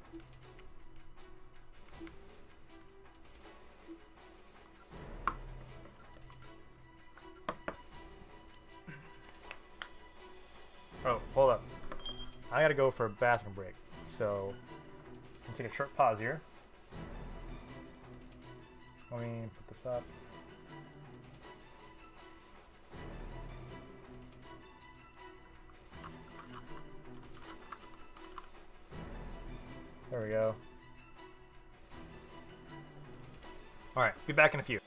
Oh, hold up. I gotta go for a bathroom break. So, I'm gonna take a short pause here. Let me put this up. There we go. Alright, be back in a few.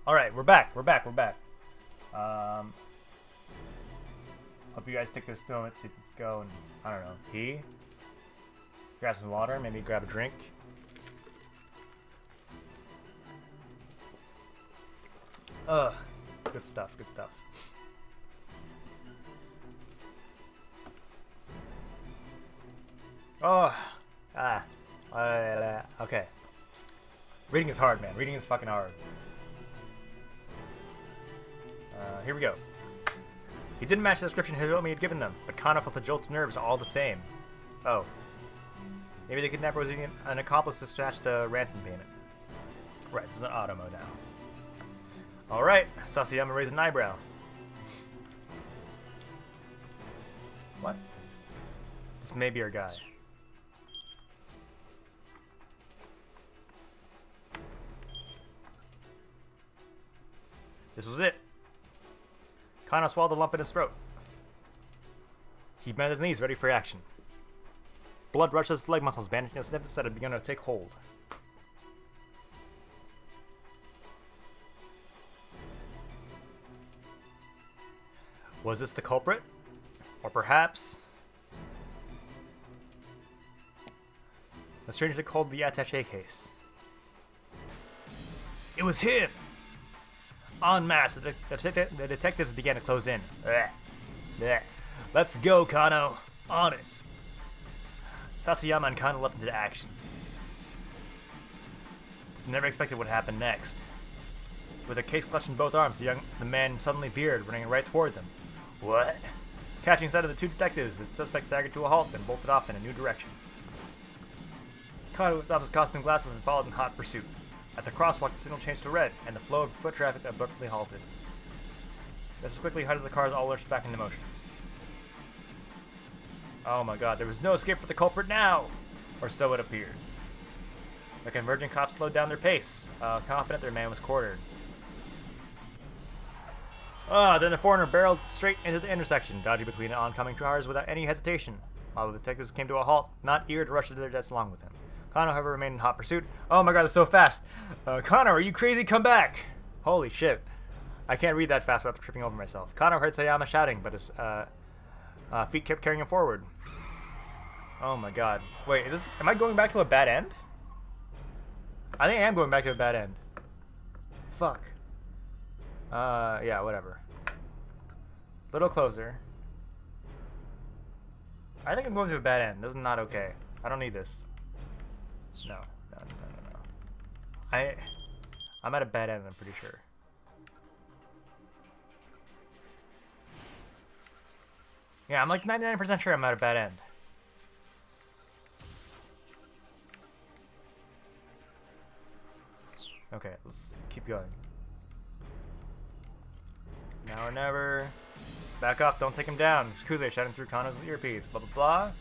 Alright, we're back. Hope you guys take this moment to go and, I don't know, pee? Grab some water, maybe grab a drink. Ugh. Good stuff. Oh. Okay. Reading is hard, man. Reading is fucking hard. Here we go. He didn't match the description Hiromi had given them, but Kano felt a jolt of nerves all the same. Oh. Maybe the kidnapper was using an accomplice to snatch the ransom payment. Right, this is an auto mode now. Alright, Sasayama raised an eyebrow. What? This may be our guy. This was it. Kano swallowed the lump in his throat. He bent his knees, ready for action. Blood rushed his leg muscles, bandaging the snippets that had begun to take hold. Was this the culprit? Or perhaps... the stranger took hold of the attaché case. It was him! En masse, the detectives began to close in. Let's go, Kano. On it. Sasayama and Kano leapt into action. Never expected what would happen next. With a case clutched in both arms, the man suddenly veered, running right toward them. What? Catching sight of the two detectives, the suspect staggered to a halt, then bolted off in a new direction. Kano whipped off his costume glasses and followed in hot pursuit. At the crosswalk, the signal changed to red, and the flow of foot traffic abruptly halted. Just as quickly, hundreds of cars all lurched back into motion. Oh my god, there was no escape for the culprit now! Or so it appeared. The converging cops slowed down their pace, confident their man was quartered. Then the foreigner barreled straight into the intersection, dodging between oncoming cars without any hesitation. While the detectives came to a halt, not eager to rush to their deaths along with him. Kano, however, remained in hot pursuit. Oh my god, that's so fast! Kano, are you crazy? Come back! Holy shit. I can't read that fast without tripping over myself. Kano heard Sayama shouting, but his feet kept carrying him forward. Oh my god. Wait, am I going back to a bad end? I think I am going back to a bad end. Fuck. Yeah, whatever. Little closer. I think I'm going to a bad end. This is not okay. I don't need this. No. I'm at a bad end, I'm pretty sure. Yeah, I'm like 99% sure I'm at a bad end. Okay, let's keep going. Now or never. Back up, don't take him down. Kuze shouting through Kano's earpiece. Blah blah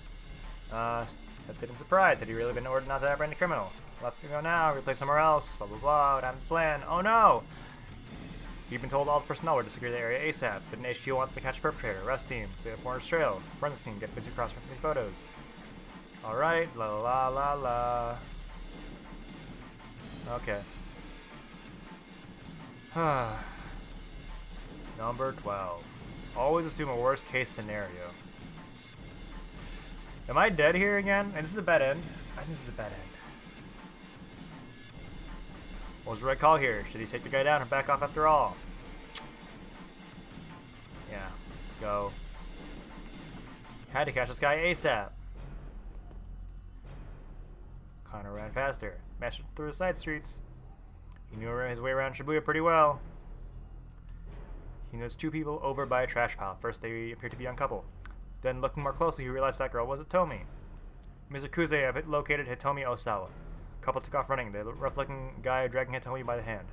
blah. That didn't surprise. Had he really been ordered not to apprehend a criminal? Let's go now. Replace somewhere else. Blah blah blah. What happened to the plan? Oh no! You've been told all the personnel were to secure the area ASAP. Didn't HQ want to catch the perpetrator? Arrest team. Stay at Foreigner's trail. Forensics team. Get busy cross-referencing photos. Alright. La la la la. Okay. Number 12. Always assume a worst case scenario. Am I dead here again? And this is a bad end. I think this is a bad end. What was the right call here? Should he take the guy down and back off after all? Yeah. Go. Had to catch this guy ASAP. Kano ran faster. Mashed through the side streets. He knew his way around Shibuya pretty well. He noticed two people over by a trash pile. First, they appeared to be a young couple. Then, looking more closely, he realized that girl was Hitomi. Mr. Kuze have located Hitomi Osawa. Couple took off running. The rough-looking guy dragging Hitomi by the hand.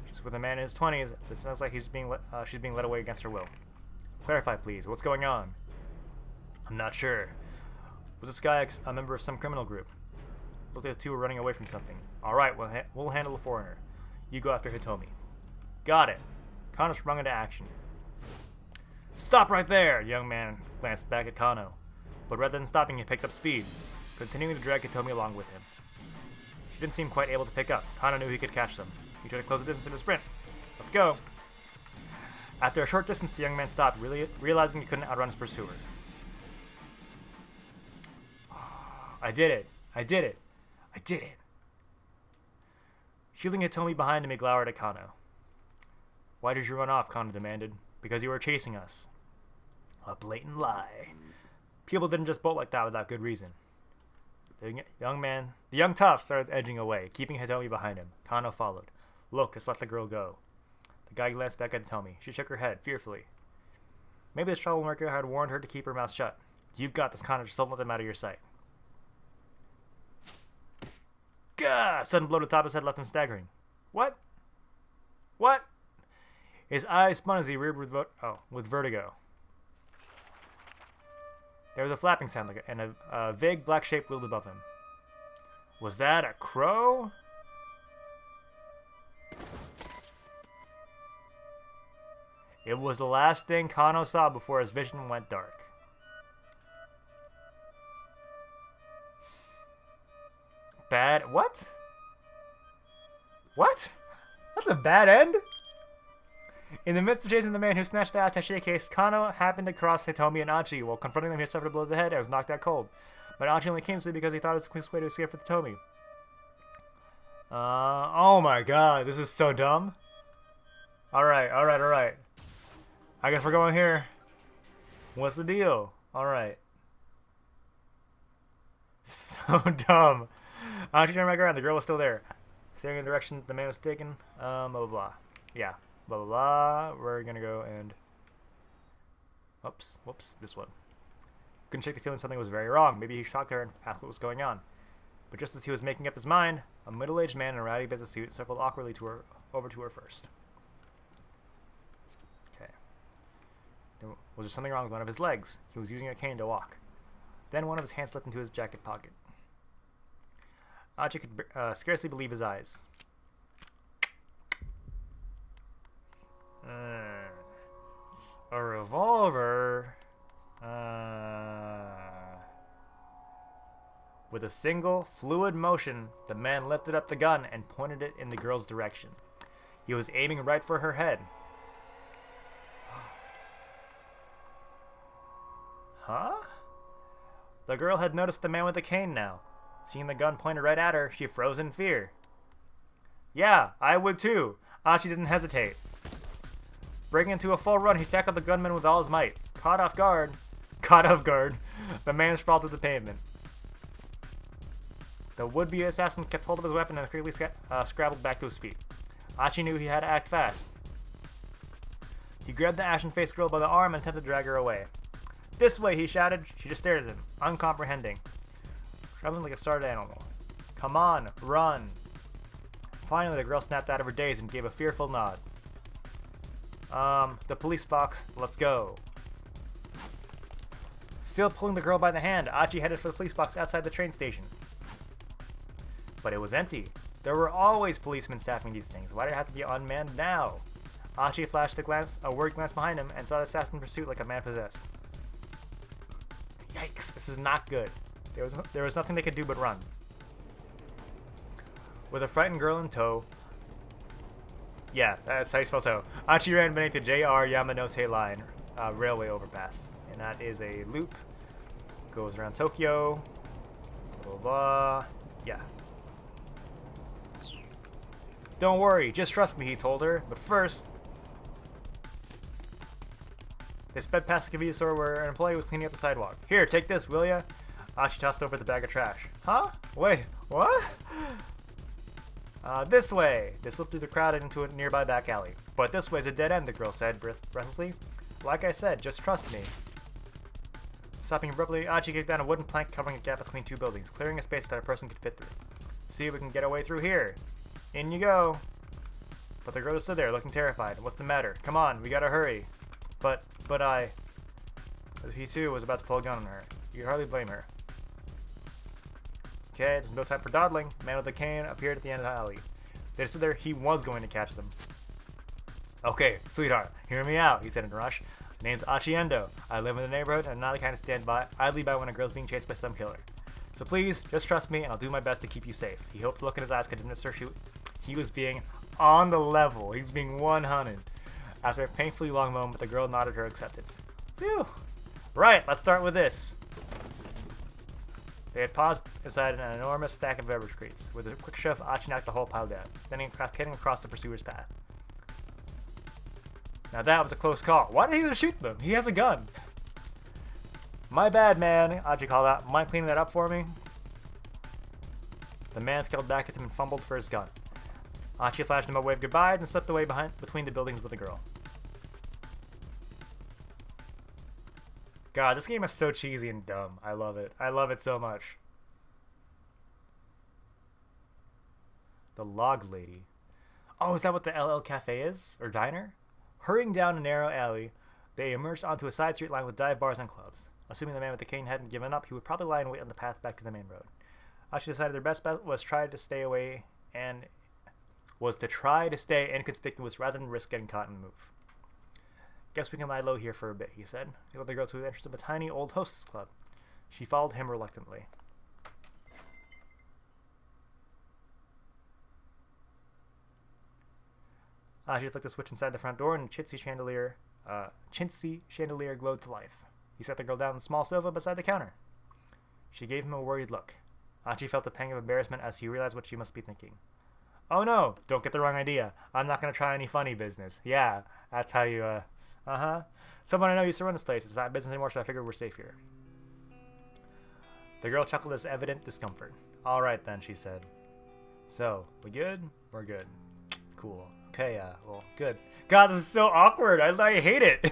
She's with a man in his 20s. It sounds like she's being led away against her will. Clarify, please. What's going on? I'm not sure. Was this guy a member of some criminal group? Looked like the two were running away from something. Alright, we'll handle the foreigner. You go after Hitomi. Got it. Kano sprung into action. Stop right there! The young man glanced back at Kano. But rather than stopping, he picked up speed, continuing to drag Hitomi along with him. She didn't seem quite able to pick up. Kano knew he could catch them. You try to close the distance in a sprint. Let's go. After a short distance, the young man stopped, realizing he couldn't outrun his pursuer. I did it. I did it. I did it. Shielding Hitomi behind him, he glowered at Kano. Why did you run off? Kano demanded. Because you were chasing us. A blatant lie. People didn't just bolt like that without good reason. The young tough started edging away, keeping Hitomi behind him. Kano followed. Look, just let the girl go. The guy glanced back at Hitomi. She shook her head, fearfully. Maybe this troublemaker had warned her to keep her mouth shut. You've got this, Kano. Just don't let them out of your sight. Gah! A sudden blow to the top of his head left him staggering. What? What? His eyes spun as he reared with vertigo. There was a flapping sound and a vague black shape wheeled above him. Was that a crow? It was the last thing Kano saw before his vision went dark. Bad. What? What? That's a bad end? In the midst of chasing the man who snatched the attaché case, Kano happened to cross Hitomi and Achi. While confronting them, he suffered a blow to the head and was knocked out cold. But Achi only came to because he thought it was the quickest way to escape for Hitomi. Oh my god, this is so dumb. Alright. I guess we're going here. What's the deal? Alright. So dumb. Achi turned back around. The girl was still there. Staring in the direction the man was taken. Blah, blah, blah. Yeah. Blah, blah, blah. We're gonna go and... Whoops. This one. Couldn't shake the feeling something was very wrong. Maybe he shocked her and asked what was going on. But just as he was making up his mind, a middle-aged man in a ratty business suit shuffled awkwardly over to her first. Okay. Was there something wrong with one of his legs? He was using a cane to walk. Then one of his hands slipped into his jacket pocket. Achi could scarcely believe his eyes. A revolver? With a single, fluid motion, the man lifted up the gun and pointed it in the girl's direction. He was aiming right for her head. Huh? The girl had noticed the man with the cane now. Seeing the gun pointed right at her, she froze in fear. Yeah, I would too. Achi didn't hesitate. Breaking into a full run, he tackled the gunman with all his might. Caught off guard, the man sprawled to the pavement. The would-be assassin kept hold of his weapon and quickly scrabbled back to his feet. Achi knew he had to act fast. He grabbed the ashen-faced girl by the arm and attempted to drag her away. This way, he shouted. She just stared at him, uncomprehending. Traveling like a startled animal. Come on, run. Finally, the girl snapped out of her daze and gave a fearful nod. The police box, let's go. Still pulling the girl by the hand, Achi headed for the police box outside the train station. But it was empty. There were always policemen staffing these things. Why did it have to be unmanned now? Achi flashed a worried glance behind him and saw the assassin in pursuit like a man possessed. Yikes, this is not good. There was nothing they could do but run. With a frightened girl in tow. Yeah, that's how you spell tow. Achi ran beneath the JR Yamanote line railway overpass. And that is a loop. Goes around Tokyo. Blah, blah, blah. Yeah. Don't worry, just trust me, he told her. But first... They sped past the convenience store where an employee was cleaning up the sidewalk. Here, take this, will ya? Achi tossed over the bag of trash. Huh? Wait, what? This way. They slipped through the crowd and into a nearby back alley. But this way's a dead end, the girl said breathlessly. Like I said, just trust me. Stopping abruptly, Achi kicked down a wooden plank covering a gap between two buildings, clearing a space that a person could fit through. See if we can get our way through here. In you go. But the girl stood there, looking terrified. What's the matter? Come on, we gotta hurry. But he too was about to pull a gun on her. You could hardly blame her. Okay, there's no time for dawdling. The man with the cane appeared at the end of the alley. They stood there, he was going to catch them. Okay, sweetheart, hear me out, he said in a rush. My name's Achi Endo. I live in the neighborhood and I'm not the kind to stand idly by when a girl's being chased by some killer. So please, just trust me and I'll do my best to keep you safe. He hoped the look in his eyes could administer he was being on the level. He's being 100. After a painfully long moment, the girl nodded her acceptance. Phew. Right, let's start with this. They had paused inside an enormous stack of beverage crates. With a quick shove, Achi knocked the whole pile down, sending kidding across the pursuer's path. Now that was a close call. Why did he just shoot them? He has a gun. My bad, man, Achi called out. Mind cleaning that up for me? The man scaled back at him and fumbled for his gun. Achi flashed him a wave goodbye and slipped away between the buildings with the girl. God, this game is so cheesy and dumb. I love it. I love it so much. The Log Lady. Oh, is that what the LL Cafe is? Or diner? Hurrying down a narrow alley, they emerged onto a side street lined with dive bars and clubs. Assuming the man with the cane hadn't given up, he would probably lie in wait on the path back to the main road. Achi decided their best bet was to try to stay inconspicuous rather than risk getting caught in the move. Guess we can lie low here for a bit, he said. He led the girl to the entrance of a tiny old hostess club. She followed him reluctantly. Achi flicked the switch inside the front door and a chintzy chandelier glowed to life. He set the girl down on the small sofa beside the counter. She gave him a worried look. Achi felt a pang of embarrassment as he realized what she must be thinking. Oh no, don't get the wrong idea. I'm not going to try any funny business. Yeah, that's how you, Someone I know used to run this place. It's not business anymore, so I figured we're safe here. The girl chuckled as evident discomfort. All right then, she said. So, we good? We're good. Cool. Okay, well, good. God, this is so awkward. I hate it.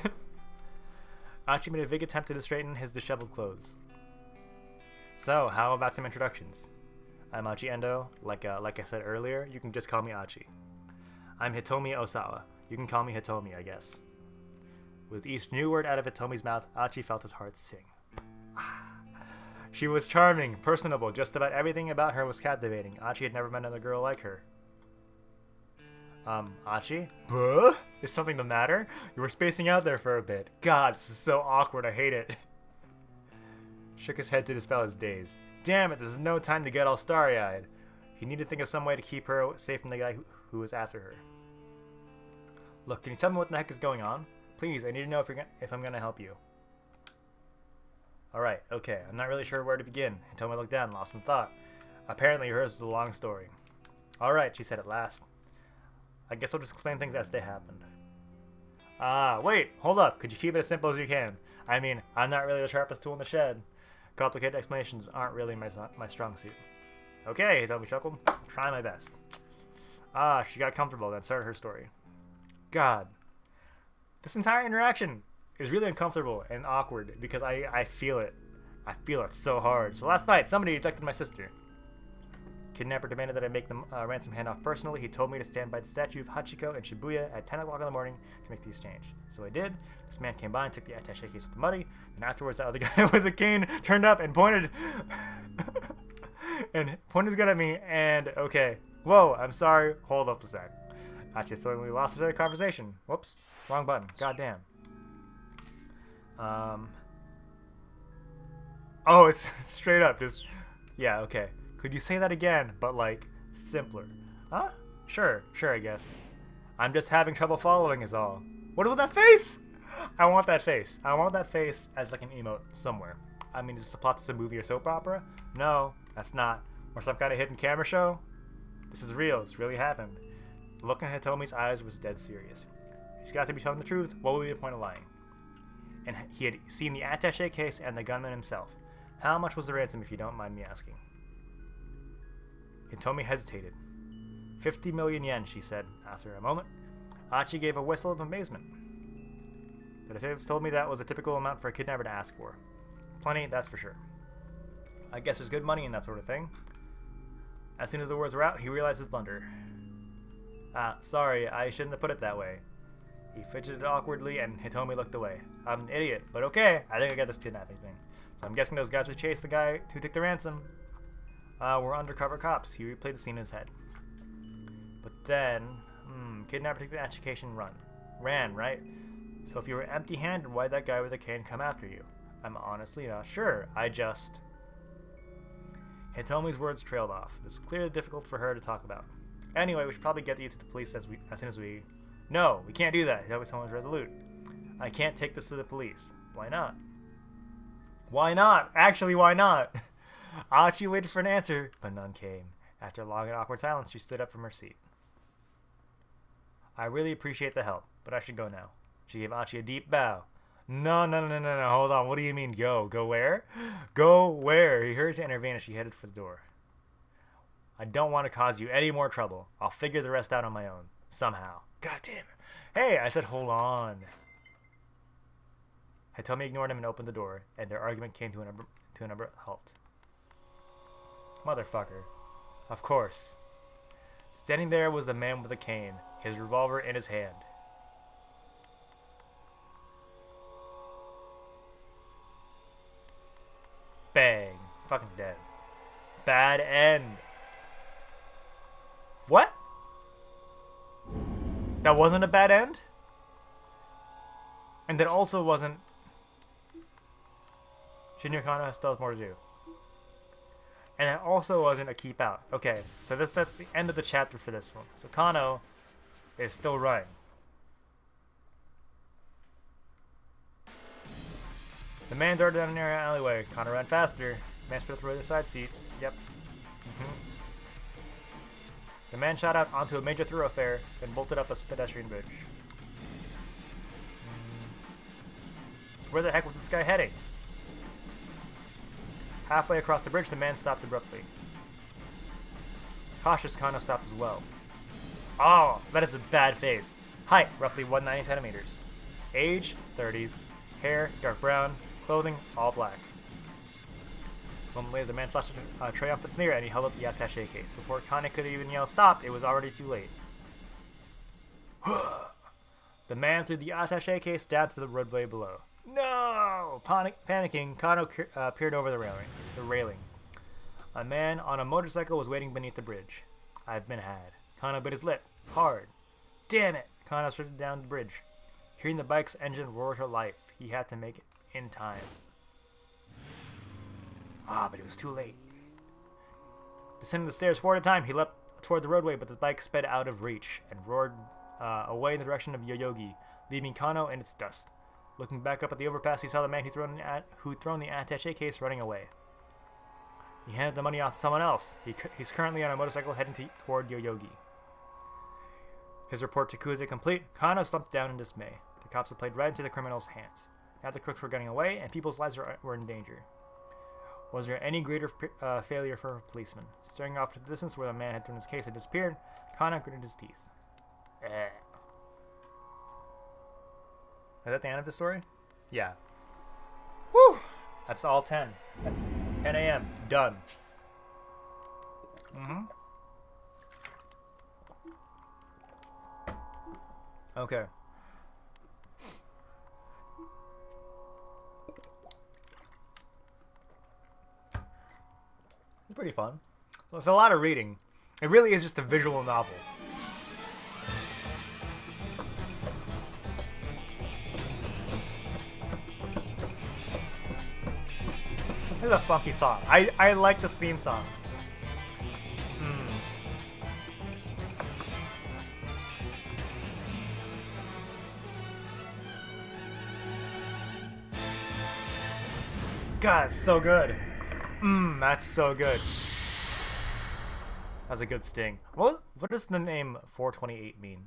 Achi made a big attempt to straighten his disheveled clothes. So, how about some introductions? I'm Achi Endo. Like I said earlier, you can just call me Achi. I'm Hitomi Osawa. You can call me Hitomi, I guess. With each new word out of Hitomi's mouth, Achi felt his heart sing. She was charming, personable, just about everything about her was captivating. Achi had never met another girl like her. Achi? Buh? Is something the matter? You were spacing out there for a bit. God, this is so awkward, I hate it. Shook his head to dispel his daze. Damn it, this is no time to get all starry-eyed. He needed to think of some way to keep her safe from the guy who was after her. Look, can you tell me what the heck is going on? Please, I need to know if I'm gonna help you. Alright, okay, I'm not really sure where to begin. Hitomi looked down, lost in thought. Apparently hers was a long story. Alright, she said at last. I guess I'll just explain things as they happened. Wait, hold up. Could you keep it as simple as you can? I mean, I'm not really the sharpest tool in the shed. Complicated explanations aren't really my strong suit. Okay, Hitomi chuckled. Try my best. She got comfortable, then started her story. God. This entire interaction is really uncomfortable and awkward because I feel it. I feel it so hard. So last night, somebody abducted my sister. Kidnapper demanded that I make the ransom handoff personally. He told me to stand by the statue of Hachiko in Shibuya at 10 o'clock in the morning to make the exchange. So I did. This man came by and took the attaché case with the money. And afterwards, the other guy with the cane turned up and pointed his gun at me. And okay, whoa, I'm sorry. Hold up a sec. Actually, suddenly lost the conversation. Whoops, wrong button. Goddamn. Oh, it's straight up. Just yeah. Okay. Could you say that again, but like simpler? Huh? Sure, I guess. I'm just having trouble following is all. What is that face? I want that face. I want that face as like an emote somewhere. I mean, is the plot to some movie or soap opera? No, that's not. Or some kind of hidden camera show? This is real. It's really happened. The look in Hitomi's eyes was dead serious. He's got to be telling the truth. What would be the point of lying? And he had seen the attaché case and the gunman himself. How much was the ransom, if you don't mind me asking? Hitomi hesitated. 50 million yen, she said, after a moment. Achi gave a whistle of amazement. The detectives told me that was a typical amount for a kidnapper to ask for. Plenty, that's for sure. I guess there's good money in that sort of thing. As soon as the words were out, he realized his blunder. Sorry, I shouldn't have put it that way. He fidgeted awkwardly, and Hitomi looked away. I'm an idiot, but okay, I think I got this kidnapping thing. So I'm guessing those guys would chase the guy who took the ransom. We're undercover cops. He replayed the scene in his head. But then, kidnapper took the education ran, right? So if you were empty-handed, why'd that guy with a cane come after you? I'm honestly not sure. Hitomi's words trailed off. This was clearly difficult for her to talk about. Anyway, we should probably get you to the police as soon as we... No, we can't do that. That way someone's resolute. I can't take this to the police. Why not? Why not? Actually, why not? Achi waited for an answer, but none came. After a long and awkward silence, she stood up from her seat. I really appreciate the help, but I should go now. She gave Achi a deep bow. No, hold on. What do you mean go? Go where? Go where? He hurried to intervene as she headed for the door. I don't want to cause you any more trouble. I'll figure the rest out on my own. Somehow. God damn it. Hey, I said hold on. Hitomi ignored him and opened the door, and their argument came to an abrupt halt. Motherfucker. Of course. Standing there was the man with the cane, his revolver in his hand. Bang. Fucking dead. Bad end. What? That wasn't a bad end? And that also wasn't... Shinya Kano still has more to do. And it also wasn't a keep out. Okay, so that's the end of the chapter for this one. So Kano is still running. The man darted down an narrow alleyway. Kano ran faster. The man split through the side seats. Yep. The man shot out onto a major thoroughfare, then bolted up a pedestrian bridge. So where the heck was this guy heading? Halfway across the bridge, the man stopped abruptly. Cautious, Kano stopped as well. Oh, that is a bad face. Height, roughly 190 centimeters. Age, 30s. Hair, dark brown. Clothing, all black. A moment later, the man flashed a triumphant sneer and he held up the attaché case. Before Kano could even yell stop, it was already too late. The man threw the attaché case down to the roadway below. No! Panicking, Kano peered over the railing. A man on a motorcycle was waiting beneath the bridge. I've been had. Kano bit his lip. Hard. Damn it! Kano slid down the bridge. Hearing the bike's engine roar to life, he had to make it in time. But it was too late. Descending the stairs 4 at a time, he leapt toward the roadway, but the bike sped out of reach and roared away in the direction of Yoyogi, leaving Kano in its dust. Looking back up at the overpass, he saw the man who'd thrown the attaché case running away. He handed the money off to someone else. He's currently on a motorcycle heading toward Yoyogi. His report to Kuze complete, Kano slumped down in dismay. The cops had played right into the criminal's hands. Now the crooks were getting away, and people's lives were in danger. Was there any greater failure for a policeman? Staring off to the distance where the man had thrown his case had disappeared, Kano gritted his teeth. Is that the end of the story? Yeah. Woo! That's all 10. That's 10 a.m. Done. Okay. It's pretty fun. Well, it's a lot of reading. It really is just a visual novel. This is a funky song. I like this theme song. God, it's so good. That's so good. That's a good sting. What does the name 428 mean?